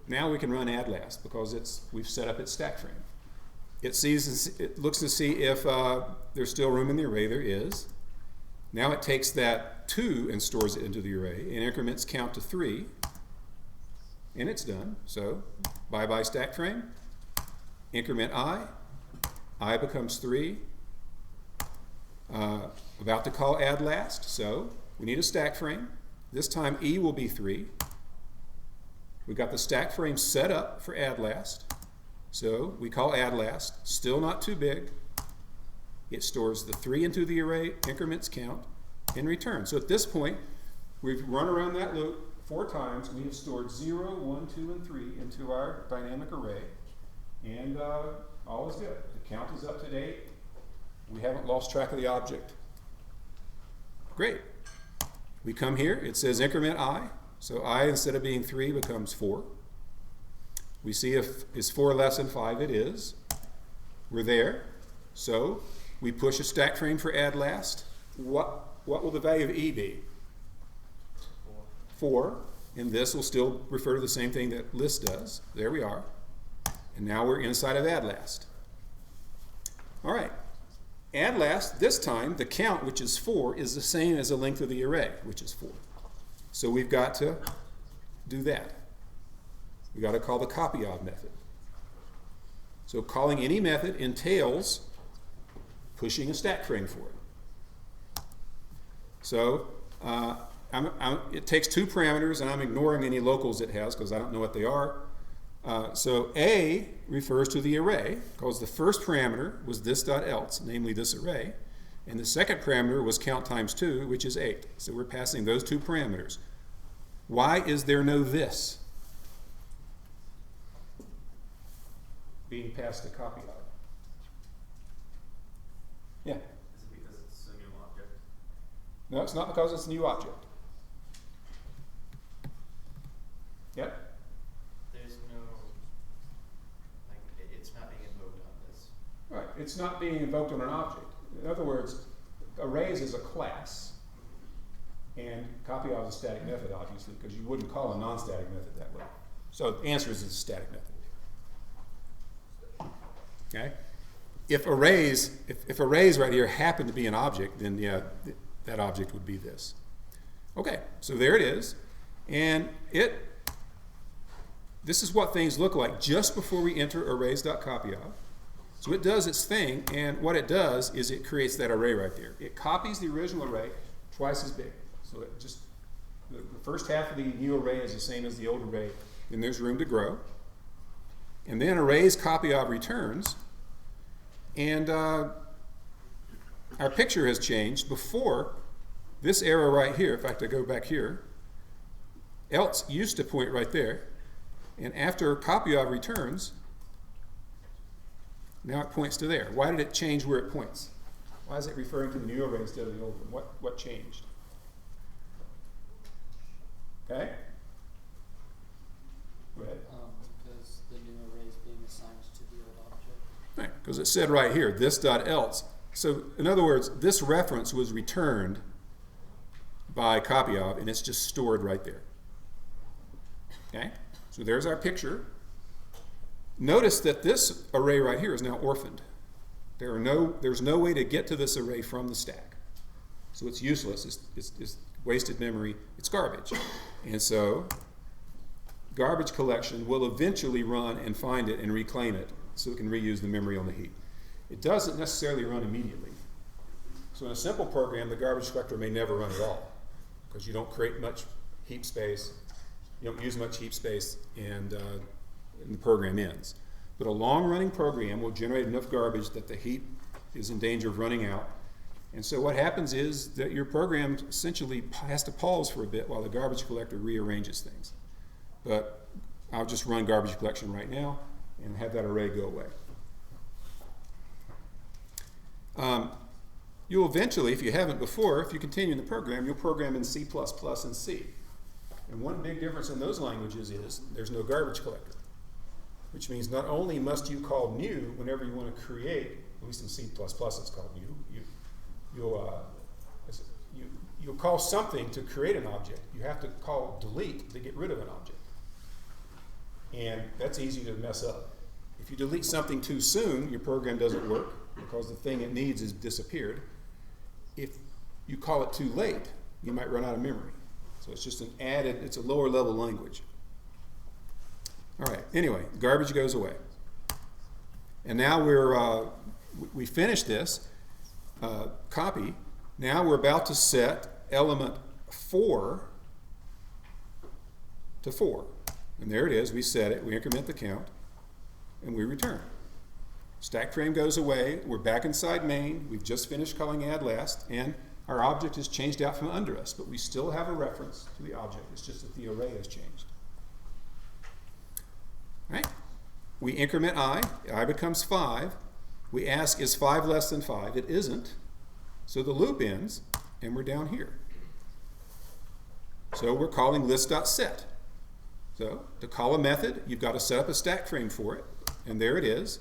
now we can run add last because we've set up its stack frame. It looks to see if there's still room in the array. There is. Now it takes that 2 and stores it into the array and increments count to 3, and it's done. So bye-bye stack frame, increment I becomes 3, about to call add last, so we need a stack frame. This time E will be 3. We've got the stack frame set up for add last. So we call add last, still not too big. It stores the 3 into the array, increments count, and return. So at this point, we've run around that loop 4 times. We have stored 0, 1, 2, and 3 into our dynamic array. And all is good. The count is up to date. We haven't lost track of the object. Great. We come here. It says increment I. So I, instead of being 3, becomes 4. We see if is 4 less than 5. It is. We're there. So we push a stack frame for add last. What will the value of E be? 4. And this will still refer to the same thing that list does. There we are. And now we're inside of add last. All right. Add last, this time, the count, which is 4, is the same as the length of the array, which is 4. So we've got to do that. We've got to call the copy of method. So calling any method entails pushing a stack frame for it. So it takes 2 parameters, and I'm ignoring any locals it has because I don't know what they are. So A refers to the array, because the first parameter was this.else, namely this array, and the second parameter was count times 2, which is 8. So we're passing those 2 parameters. Why is there no this being passed to copy of? Yeah. Is it because it's a new object? No, it's not because it's a new object. Yep. There's no, like, it's not being invoked on this. Right. It's not being invoked on an object. In other words, arrays is a class, and copy of is a static method, obviously, because you wouldn't call a non-static method that way. So the answer is it's a static method. Okay. If arrays right here happen to be an object, then yeah, that object would be this. Okay, so there it is. And this is what things look like just before we enter arrays.copyof. So it does its thing, and what it does is it creates that array right there. It copies the original array twice as big. So it just, the first half of the new array is the same as the old array, and there's room to grow. And then arrays copyof returns, and our picture has changed. Before, this arrow right here, in fact I go back here, else used to point right there, and after copyof returns, now it points to there. Why did it change where it points? Why is it referring to the new array instead of the old one? What changed? Okay? Go ahead. Because the new array is being assigned to the old object. Right, because it said right here, this.else. So in other words, this reference was returned by copyof, and it's just stored right there. Okay? So there's our picture. Notice that this array right here is now orphaned. There's no way to get to this array from the stack. So it's useless. It's wasted memory. It's garbage. And so garbage collection will eventually run and find it and reclaim it so it can reuse the memory on the heap. It doesn't necessarily run immediately. So in a simple program, the garbage collector may never run at all because you don't create much heap space. You don't use much heap space, and the program ends. But a long-running program will generate enough garbage that the heap is in danger of running out. And so what happens is that your program essentially has to pause for a bit while the garbage collector rearranges things. But I'll just run garbage collection right now and have that array go away. You'll eventually, if you haven't before, if you continue in the program, you'll program in C++ and C. And one big difference in those languages is there's no garbage collector, which means not only must you call new whenever you want to create, at least in C++ it's called new, you'll call something to create an object. You have to call delete to get rid of an object. And that's easy to mess up. If you delete something too soon, your program doesn't work because the thing it needs is disappeared. If you call it too late, you might run out of memory. So it's just it's a lower level language. All right, anyway, garbage goes away. And now we finished this copy. Now we're about to set element 4 to 4. And there it is. We set it. We increment the count. And we return. Stack frame goes away. We're back inside main. We've just finished calling add last. And our object is changed out from under us. But we still have a reference to the object. It's just that the array has changed. Right? We increment I becomes 5. We ask, is 5 less than 5? It isn't. So the loop ends, and we're down here. So we're calling list.set. So to call a method, you've got to set up a stack frame for it, and there it is.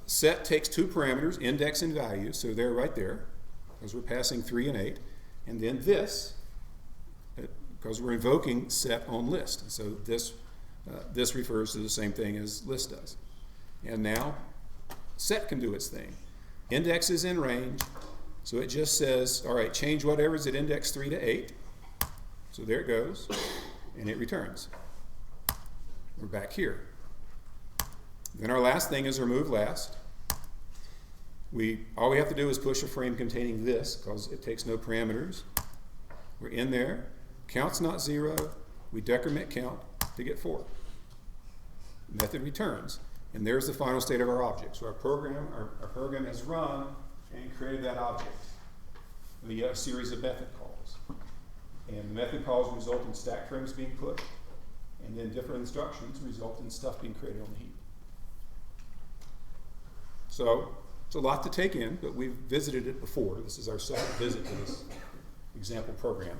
Set takes 2 parameters, index and value, so they're right there, because we're passing 3 and 8. And then this, because we're invoking set on list. And so this refers to the same thing as list does. And now set can do its thing. Index is in range, so it just says, all right, change whatever's at index 3 to 8. So there it goes, and it returns. We're back here. Then our last thing is remove last. All we have to do is push a frame containing this, because it takes no parameters. We're in there. Count's not 0. We decrement count to get 4. Method returns. And there's the final state of our object. So our program has run and created that object via a series of method calls. And the method calls result in stack frames being pushed, and then different instructions result in stuff being created on the heap. So it's a lot to take in, but we've visited it before. This is our second visit to this example program.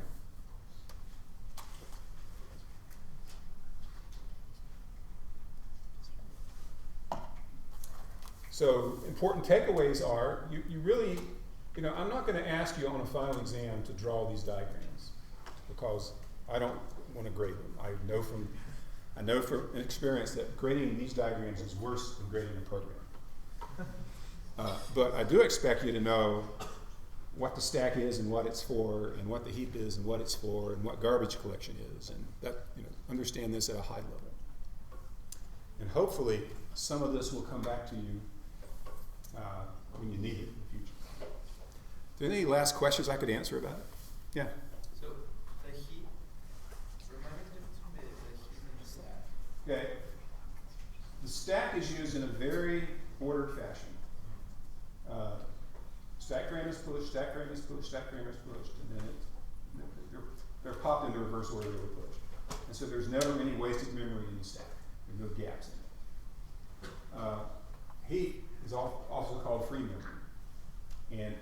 So important takeaways are, you really, I'm not going to ask you on a final exam to draw these diagrams, because I don't want to grade them. I know from experience that grading these diagrams is worse than grading a program. But I do expect you to know what the stack is and what it's for, and what the heap is and what it's for, and what garbage collection is, and that, understand this at a high level. And hopefully some of this will come back to you when you need it in the future. Are there any last questions I could answer about it? Yeah. So the heap, remind me the difference between the heap and the stack. Okay. The stack is used in a very ordered fashion. Stack frame is pushed, stack frame is pushed, stack frame is pushed, and then they're popped into reverse order they were pushed. And so there's never any wasted memory in the stack. There's no gaps in it. Heap is also called free memory. And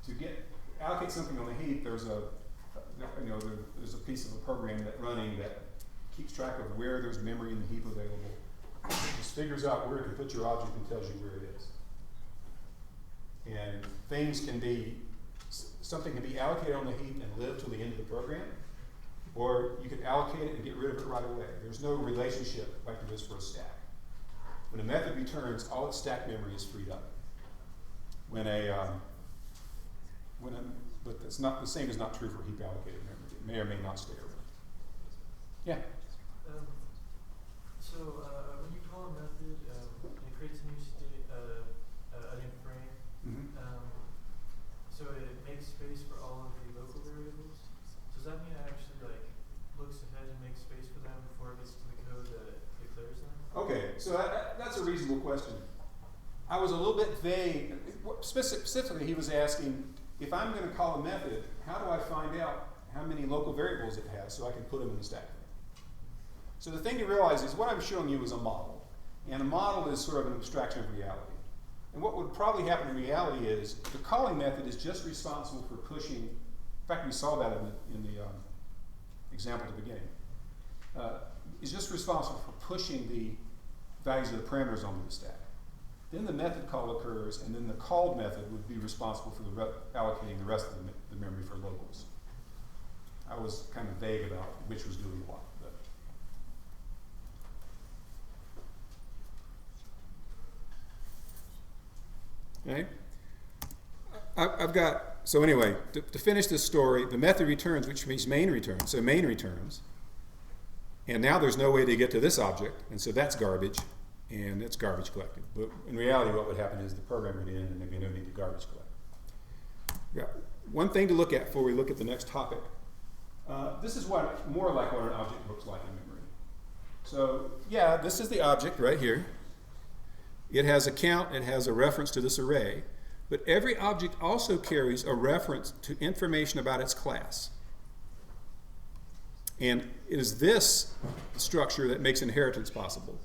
to allocate something on the heap, there's a piece of a program running that keeps track of where there's memory in the heap available. It just figures out where to put your object and tells you where it is. And something can be allocated on the heap and live till the end of the program, or you can allocate it and get rid of it right away. There's no relationship like there is for a stack. When a method returns, all its stack memory is freed up. But that's not the same is not true for heap allocated memory. It may or may not stay around. Yeah. When you call a method, it creates a new state, a new frame. Mm-hmm. So it makes space for all of the local variables. Does that mean it actually looks ahead and makes space for them before it gets to the code that declares them? Okay, so that's a reasonable question. I was a little bit vague. Specifically, he was asking, if I'm going to call a method, how do I find out how many local variables it has so I can put them in the stack frame? So the thing to realize is what I'm showing you is a model. And a model is sort of an abstraction of reality. And what would probably happen in reality is the calling method is just responsible for pushing, in fact we saw that in the example at the beginning, is just responsible for pushing the values of the parameters onto the stack. Then the method call occurs, and then the called method would be responsible for allocating the rest of the memory for locals. I was kind of vague about which was doing what. Okay. I've got, so anyway, to finish this story, the method returns, which means main returns. So main returns. And now there's no way to get to this object, and so that's garbage, and it's garbage collected. But in reality, what would happen is the program would end, and there'd be no need to garbage collect. Yeah. One thing to look at before we look at the next topic This is more like what an object looks like in memory. So yeah, this is the object right here. It has a count, it has a reference to this array, but every object also carries a reference to information about its class. And it is this structure that makes inheritance possible.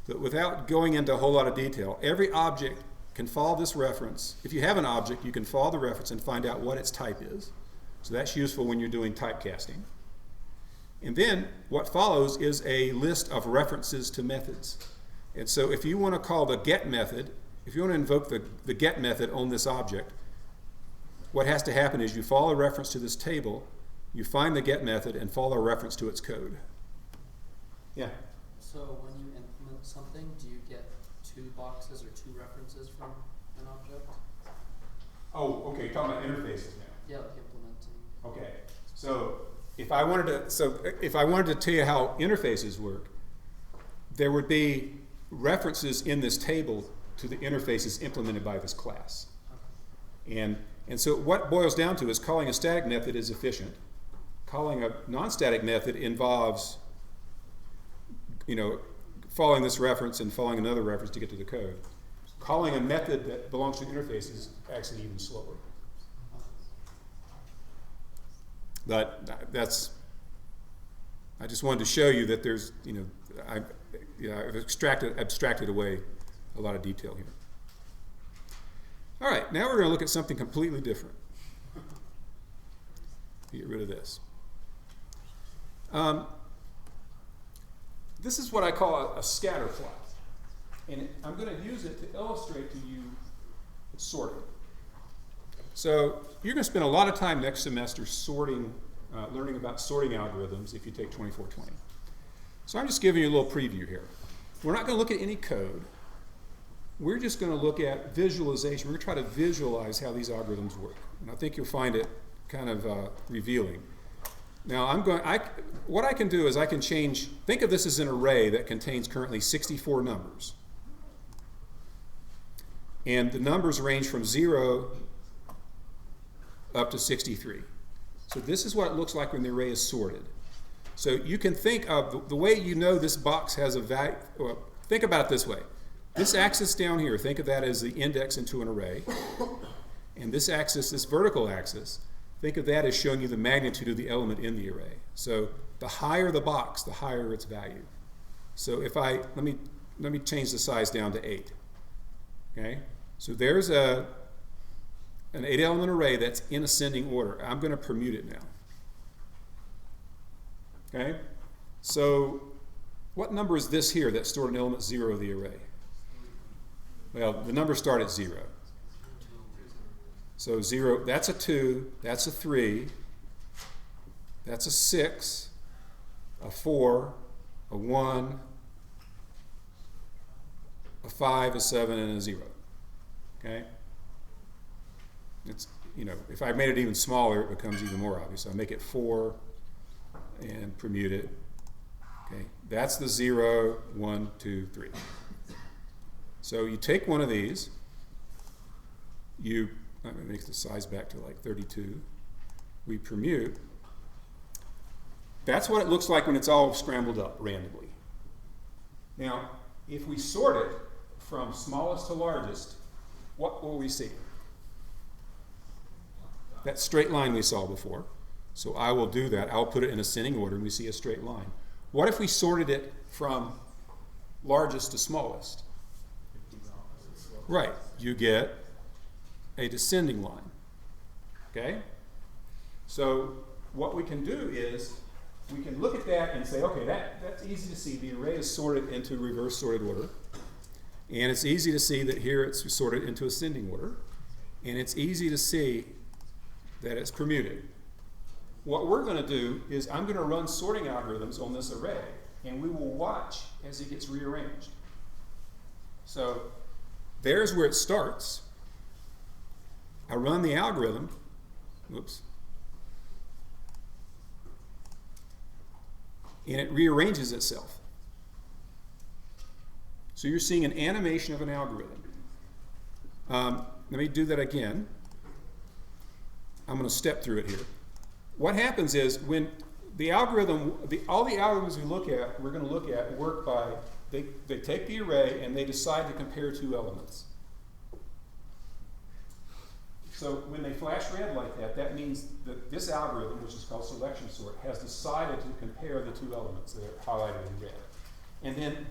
That without going into a whole lot of detail, every object can follow this reference. If you have an object, you can follow the reference and find out what its type is. So that's useful when you're doing typecasting. And then what follows is a list of references to methods. And so if you want to call the get method, if you want to invoke the get method on this object, what has to happen is you follow a reference to this table, you find the get method, and follow a reference to its code. Yeah? So when you implement something, do you get 2 boxes or 2 references from an object? Oh, okay, you're talking about interfaces now. Yeah, like implementing. Okay, so if I wanted to tell you how interfaces work, there would be references in this table to the interfaces implemented by this class. And so what boils down to is calling a static method is efficient. Calling a non-static method involves, following this reference and following another reference to get to the code. Calling a method that belongs to the interface is actually even slower. But I just wanted to show you that there's, I've abstracted away a lot of detail here. All right, now we're going to look at something completely different. Get rid of this. This is what I call a scatter plot. And I'm going to use it to illustrate to you sorting. So you're going to spend a lot of time next semester learning about sorting algorithms if you take 2420. So I'm just giving you a little preview here. We're not going to look at any code. We're just going to look at visualization. We're going to try to visualize how these algorithms work. And I think you'll find it kind of revealing. Now what I can do is I can change, think of this as an array that contains currently 64 numbers. And the numbers range from 0 up to 63. So this is what it looks like when the array is sorted. So you can think of the way you know this box has a value. Well, think about it this way. This axis down here, think of that as the index into an array. And this axis, this vertical axis, think of that as showing you the magnitude of the element in the array. So the higher the box, the higher its value. So if let me change the size down to 8. Okay? So there's an 8-element array that's in ascending order. I'm going to permute it now. Okay? So what number is this here that's stored in element 0 of the array? Well, the numbers start at 0. So 0, that's a 2, that's a 3, that's a 6, a 4, a 1, a 5, a 7, and a 0. Okay? It's, if I made it even smaller, it becomes even more obvious. So I make it 4 and permute it. Okay? That's the 0, 1, 2, 3. So you take one of these, let me make the size back to like 32. We permute. That's what it looks like when it's all scrambled up randomly. Now, if we sort it from smallest to largest, what will we see? That straight line we saw before. So I will do that. I'll put it in ascending order and we see a straight line. What if we sorted it from largest to smallest? Right. You get a descending line. Okay? So what we can do is we can look at that and say, okay, that's easy to see. The array is sorted into reverse sorted order. And it's easy to see that here it's sorted into ascending order. And it's easy to see that it's permuted. What we're going to do is I'm going to run sorting algorithms on this array, and we will watch as it gets rearranged. So there's where it starts. I run the algorithm. Whoops. And it rearranges itself. So you're seeing an animation of an algorithm. Let me do that again. I'm going to step through it here. What happens is when the algorithm, all the algorithms we're going to look at work by, they take the array and they decide to compare two elements. So when they flash red like that, that means that this algorithm, which is called selection sort, has decided to compare the two elements that are highlighted in red. And then,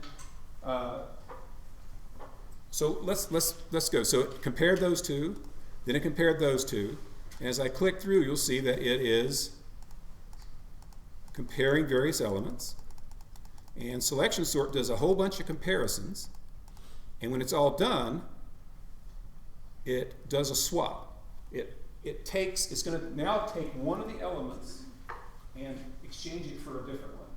so let's go. So it compared those two, then it compared those two, and as I click through, you'll see that it is comparing various elements. And selection sort does a whole bunch of comparisons, and when it's all done, it does a swap. It's going to now take one of the elements and exchange it for a different one.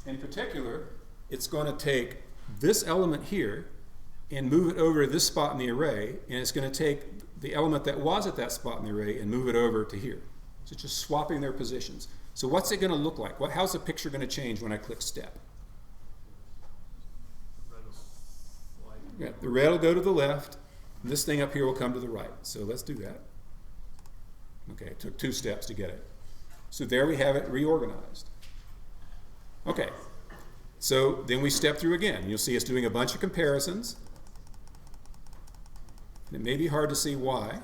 In particular, it's going to take this element here and move it over to this spot in the array, and it's going to take the element that was at that spot in the array and move it over to here. So it's just swapping their positions. So what's it going to look like? How's the picture going to change when I click step? Yeah, the red will go to the left, and this thing up here will come to the right. So let's do that. Okay, it took 2 steps to get it. So there we have it reorganized. Okay, so then we step through again. You'll see it's doing a bunch of comparisons. And it may be hard to see why.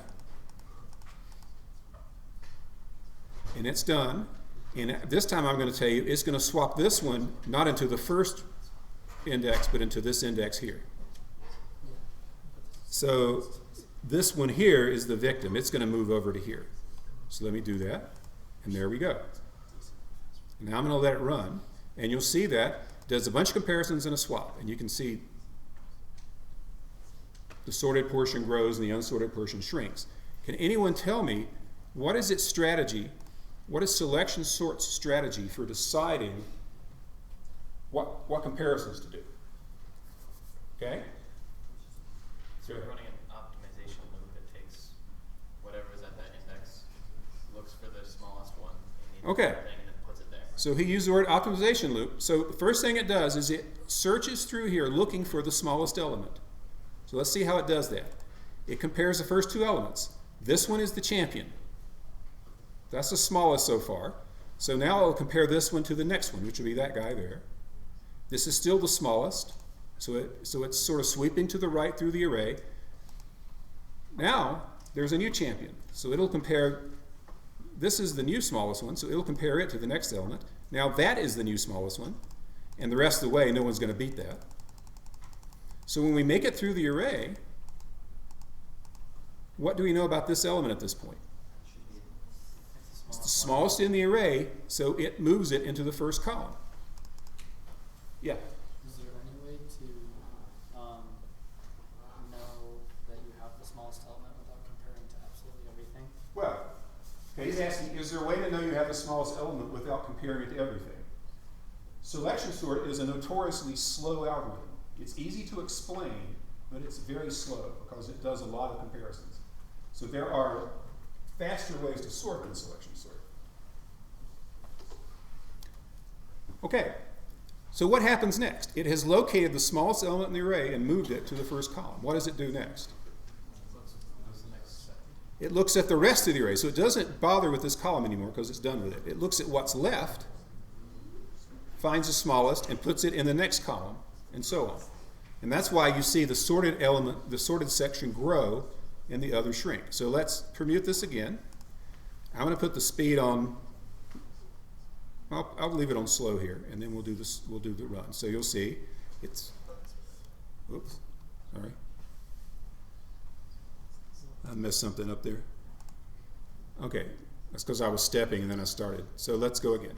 And it's done. And this time I'm going to tell you it's going to swap this one not into the first index, but into this index here. So this one here is the victim. It's going to move over to here. So let me do that. And there we go. Now I'm going to let it run. And you'll see that it does a bunch of comparisons and a swap. And you can see the sorted portion grows and the unsorted portion shrinks. Can anyone tell me what is its strategy? What is selection sort's strategy for deciding what comparisons to do? Okay? So we're running an optimization loop that takes whatever's at that index, looks for the smallest one in the Okay. entire thing, and then puts it there. So he used the word optimization loop. So the first thing it does is it searches through here looking for the smallest element. So let's see how it does that. It compares the first 2 elements. This one is the champion. That's the smallest so far. So now I'll compare this one to the next one, which will be that guy there. This is still the smallest. So it's sort of sweeping to the right through the array. Now there's a new champion. So it'll compare, this is the new smallest one, so it'll compare it to the next element. Now that is the new smallest one. And the rest of the way, no one's going to beat that. So when we make it through the array, what do we know about this element at this point? It's the smallest in the array, so it moves it into the first column. Yeah? Is there any way to know that you have the smallest element without comparing to absolutely everything? Well, okay, he's asking, is there a way to know you have the smallest element without comparing it to everything? Selection sort is a notoriously slow algorithm. It's easy to explain, but it's very slow because it does a lot of comparisons. So there are faster ways to sort than selection sort. Okay, so what happens next? It has located the smallest element in the array and moved it to the first column. What does it do next? It looks at the rest of the array. So it doesn't bother with this column anymore because it's done with it. It looks at what's left, finds the smallest, and puts it in the next column, and so on. And that's why you see the sorted element, the sorted section grow and the other shrink. So let's permute this again. I'm going to put the speed on, I'll leave it on slow here, and then we'll do this, we'll do the run. So you'll see it's, oops, sorry. I messed something up there. Okay, that's because I was stepping and then I started. So let's go again.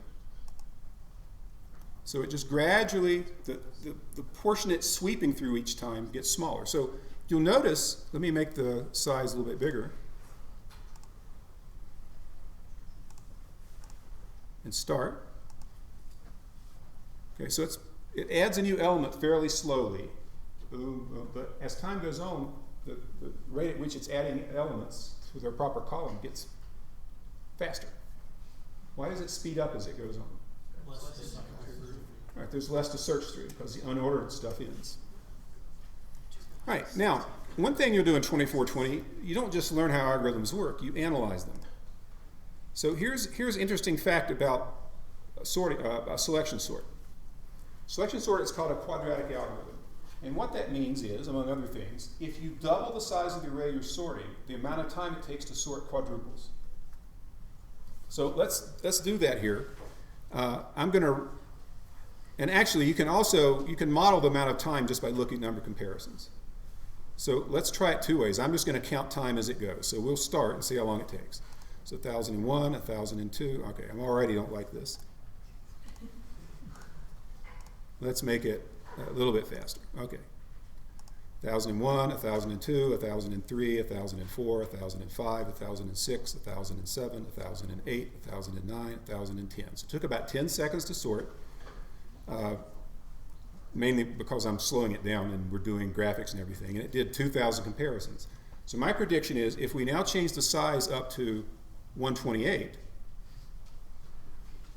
So it just gradually, the portion it's sweeping through each time gets smaller. So you'll notice, let me make the size a little bit bigger. And start. Okay, so it adds a new element fairly slowly. But as time goes on, the rate at which it's adding elements to their proper column gets faster. Why does it speed up as it goes on? All right, there's less to search through because the unordered stuff ends. All right, now, one thing you'll do in 2420, you don't just learn how algorithms work, you analyze them. So here's an interesting fact about sorting, selection sort. Selection sort is called a quadratic algorithm. And what that means is, among other things, if you double the size of the array you're sorting, the amount of time it takes to sort quadruples. So let's do that here. I'm going to, and actually you can model the amount of time just by looking at number comparisons. So let's try it two ways. I'm just going to count time as it goes. So we'll start and see how long it takes. So 1001, 1002. Okay, I already don't like this. Let's make it a little bit faster. Okay. 1001, 1002, 1003, 1004, 1005, 1006, 1007, 1008, 1009, 1010. So it took about 10 seconds to sort, mainly because I'm slowing it down and we're doing graphics and everything. And it did 2,000 comparisons. So my prediction is if we now change the size up to 128,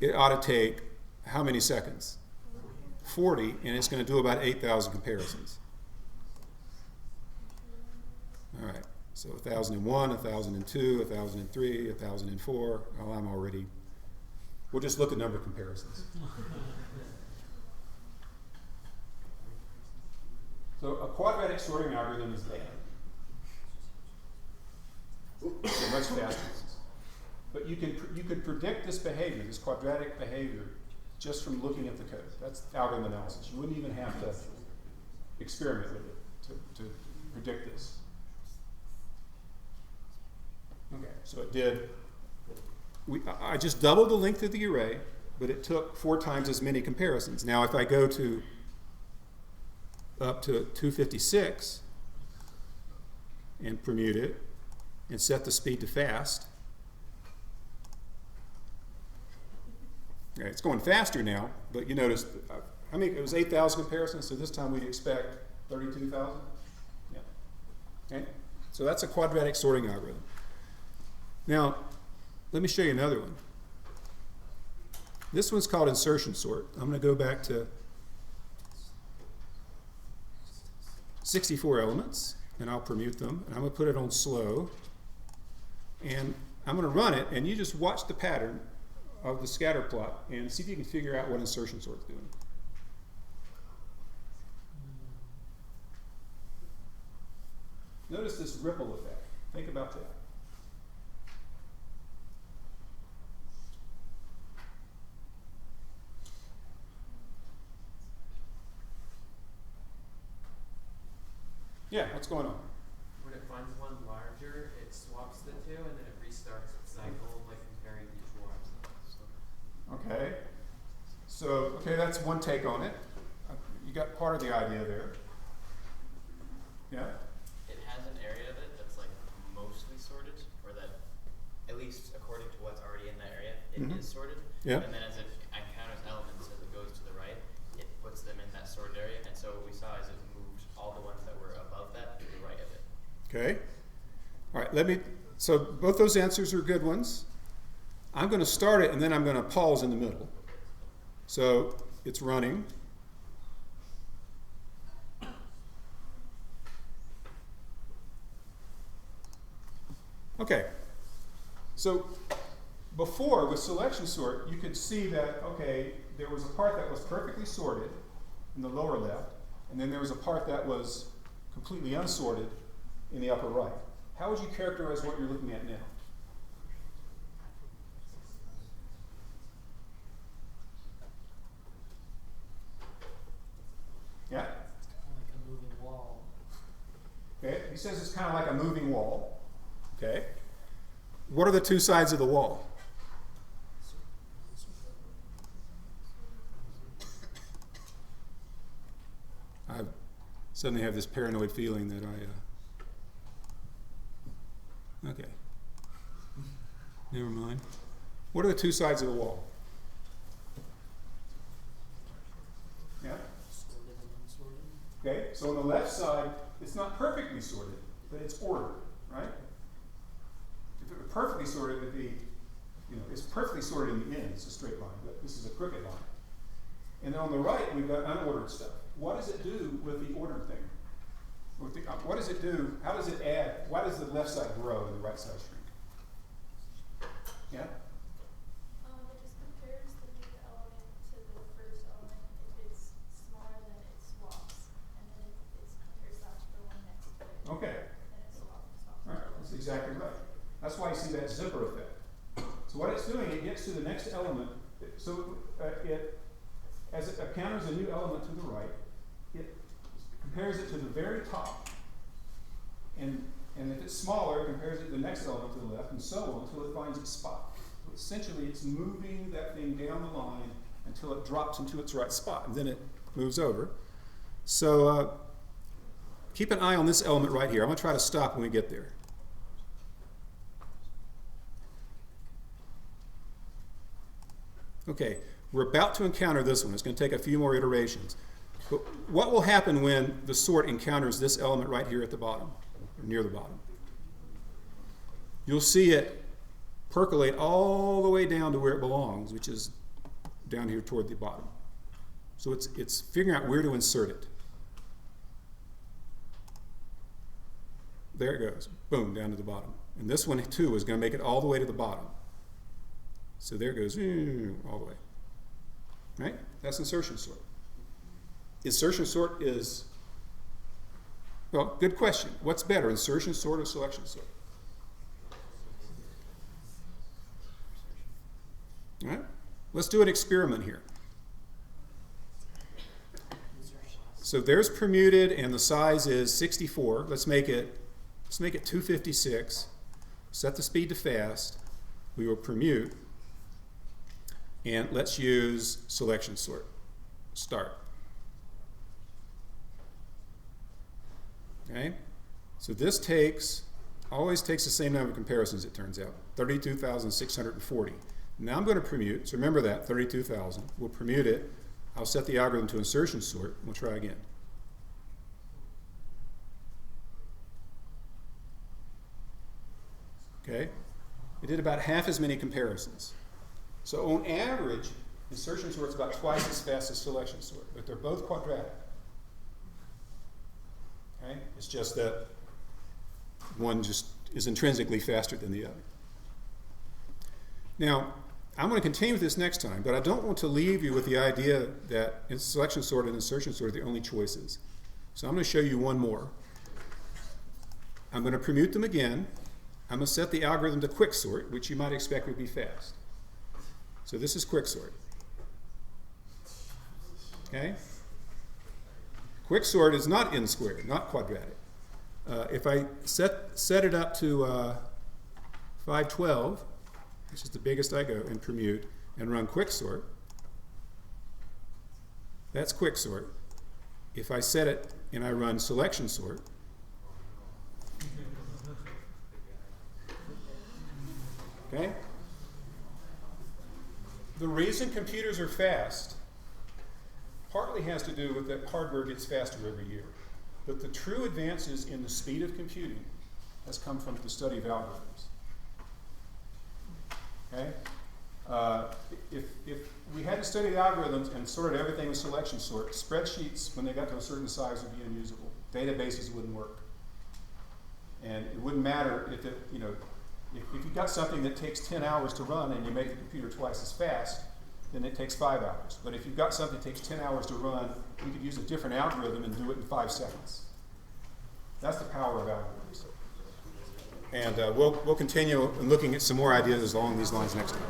it ought to take how many seconds? 40, and it's going to do about 8,000 comparisons. All right, so 1001, 1002, 1003, 1004. Oh, we'll just look at number comparisons. So a quadratic sorting algorithm is that. They're much faster. But you could predict this behavior, this quadratic behavior, just from looking at the code. That's algorithm analysis. You wouldn't even have to experiment with it to predict this. Okay, so it did. I just doubled the length of the array, but it took 4 times as many comparisons. Now, if I go up to 256 and permute it and set the speed to fast, okay, it's going faster now, but you notice, it was 8,000 comparisons, so this time we'd expect 32,000. Yeah. Okay, so that's a quadratic sorting algorithm. Now, let me show you another one. This one's called Insertion Sort. I'm going to go back to 64 elements, and I'll permute them, and I'm going to put it on slow, and I'm going to run it, and you just watch the pattern of the scatter plot and see if you can figure out what Insertion Sort's doing. Notice this ripple effect. Think about that. Yeah, what's going on? When it finds one larger, it swaps the two and then it restarts its cycle, like comparing each one. Okay. So, that's one take on it. You got part of the idea there. Yeah? It has an area of it that's like mostly sorted, or that, at least according to what's already in that area, it is sorted. Yeah. And then as it encounters elements as it goes to the right, it puts them in that sorted area. And so what we saw is it moved all the ones that were above that to the right of it. Okay. All right, so both those answers are good ones. I'm going to start it and then I'm going to pause in the middle. So it's running. Okay. So before, with selection sort, you could see that, there was a part that was perfectly sorted in the lower left, and then there was a part that was completely unsorted in the upper right. How would you characterize what you're looking at now? Yeah? It's kind of like a moving wall. Okay, he says it's kind of like a moving wall. Okay. What are the two sides of the wall? I suddenly have this paranoid feeling that okay. Never mind. What are the two sides of the wall? Yeah? Sorted and unsorted. Okay, so on the left side, it's not perfectly sorted, but it's ordered, right? If it were perfectly sorted, it'd be, it's perfectly sorted in the end. It's a straight line, but this is a crooked line. And then on the right, we've got unordered stuff. What does it do with the ordered thing? What does it do? How does it add? Why does the left side grow and the right side shrink? Yeah? Okay. All right, that's exactly right. That's why you see that zipper effect. So what it's doing, it gets to the next element. So as it encounters a new element to the right, it compares it to the very top. And if it's smaller, it compares it to the next element to the left, and so on until it finds its spot. So essentially, it's moving that thing down the line until it drops into its right spot, and then it moves over. So keep an eye on this element right here. I'm going to try to stop when we get there. Okay, we're about to encounter this one. It's going to take a few more iterations. But what will happen when the sort encounters this element right here at the bottom, or near the bottom? You'll see it percolate all the way down to where it belongs, which is down here toward the bottom. So it's figuring out where to insert it. There it goes. Boom, down to the bottom. And this one, too, is going to make it all the way to the bottom. So there it goes, all the way. Right? That's insertion sort. Insertion sort is, well, good question. What's better, insertion sort or selection sort? All right? Let's do an experiment here. So there's permuted, and the size is 64. Let's make it 256. Set the speed to fast. We will permute. And let's use selection sort. Start. Okay? So this always takes the same number of comparisons, it turns out. 32,640. Now I'm going to permute. So remember that, 32,000. We'll permute it. I'll set the algorithm to insertion sort. We'll try again. Okay? It did about half as many comparisons. So on average, insertion sort is about twice as fast as selection sort, but they're both quadratic. Okay? It's just that one just is intrinsically faster than the other. Now, I'm going to continue with this next time, but I don't want to leave you with the idea that selection sort and insertion sort are the only choices. So I'm going to show you one more. I'm going to permute them again. I'm going to set the algorithm to quicksort, which you might expect would be fast. So this is quicksort. Okay? Quicksort is not n squared, not quadratic. If I set it up to 512, which is the biggest I go, and permute, and run quicksort, that's quicksort. If I set it and I run selection sort, okay? The reason computers are fast partly has to do with that hardware gets faster every year. But the true advances in the speed of computing has come from the study of algorithms. Okay? If we hadn't studied algorithms and sorted everything with selection sort, spreadsheets, when they got to a certain size, would be unusable. Databases wouldn't work. And it wouldn't matter if it, if you've got something that takes 10 hours to run and you make the computer twice as fast, then it takes 5 hours. But if you've got something that takes 10 hours to run, you could use a different algorithm and do it in 5 seconds. That's the power of algorithms. And we'll continue looking at some more ideas along these lines next time.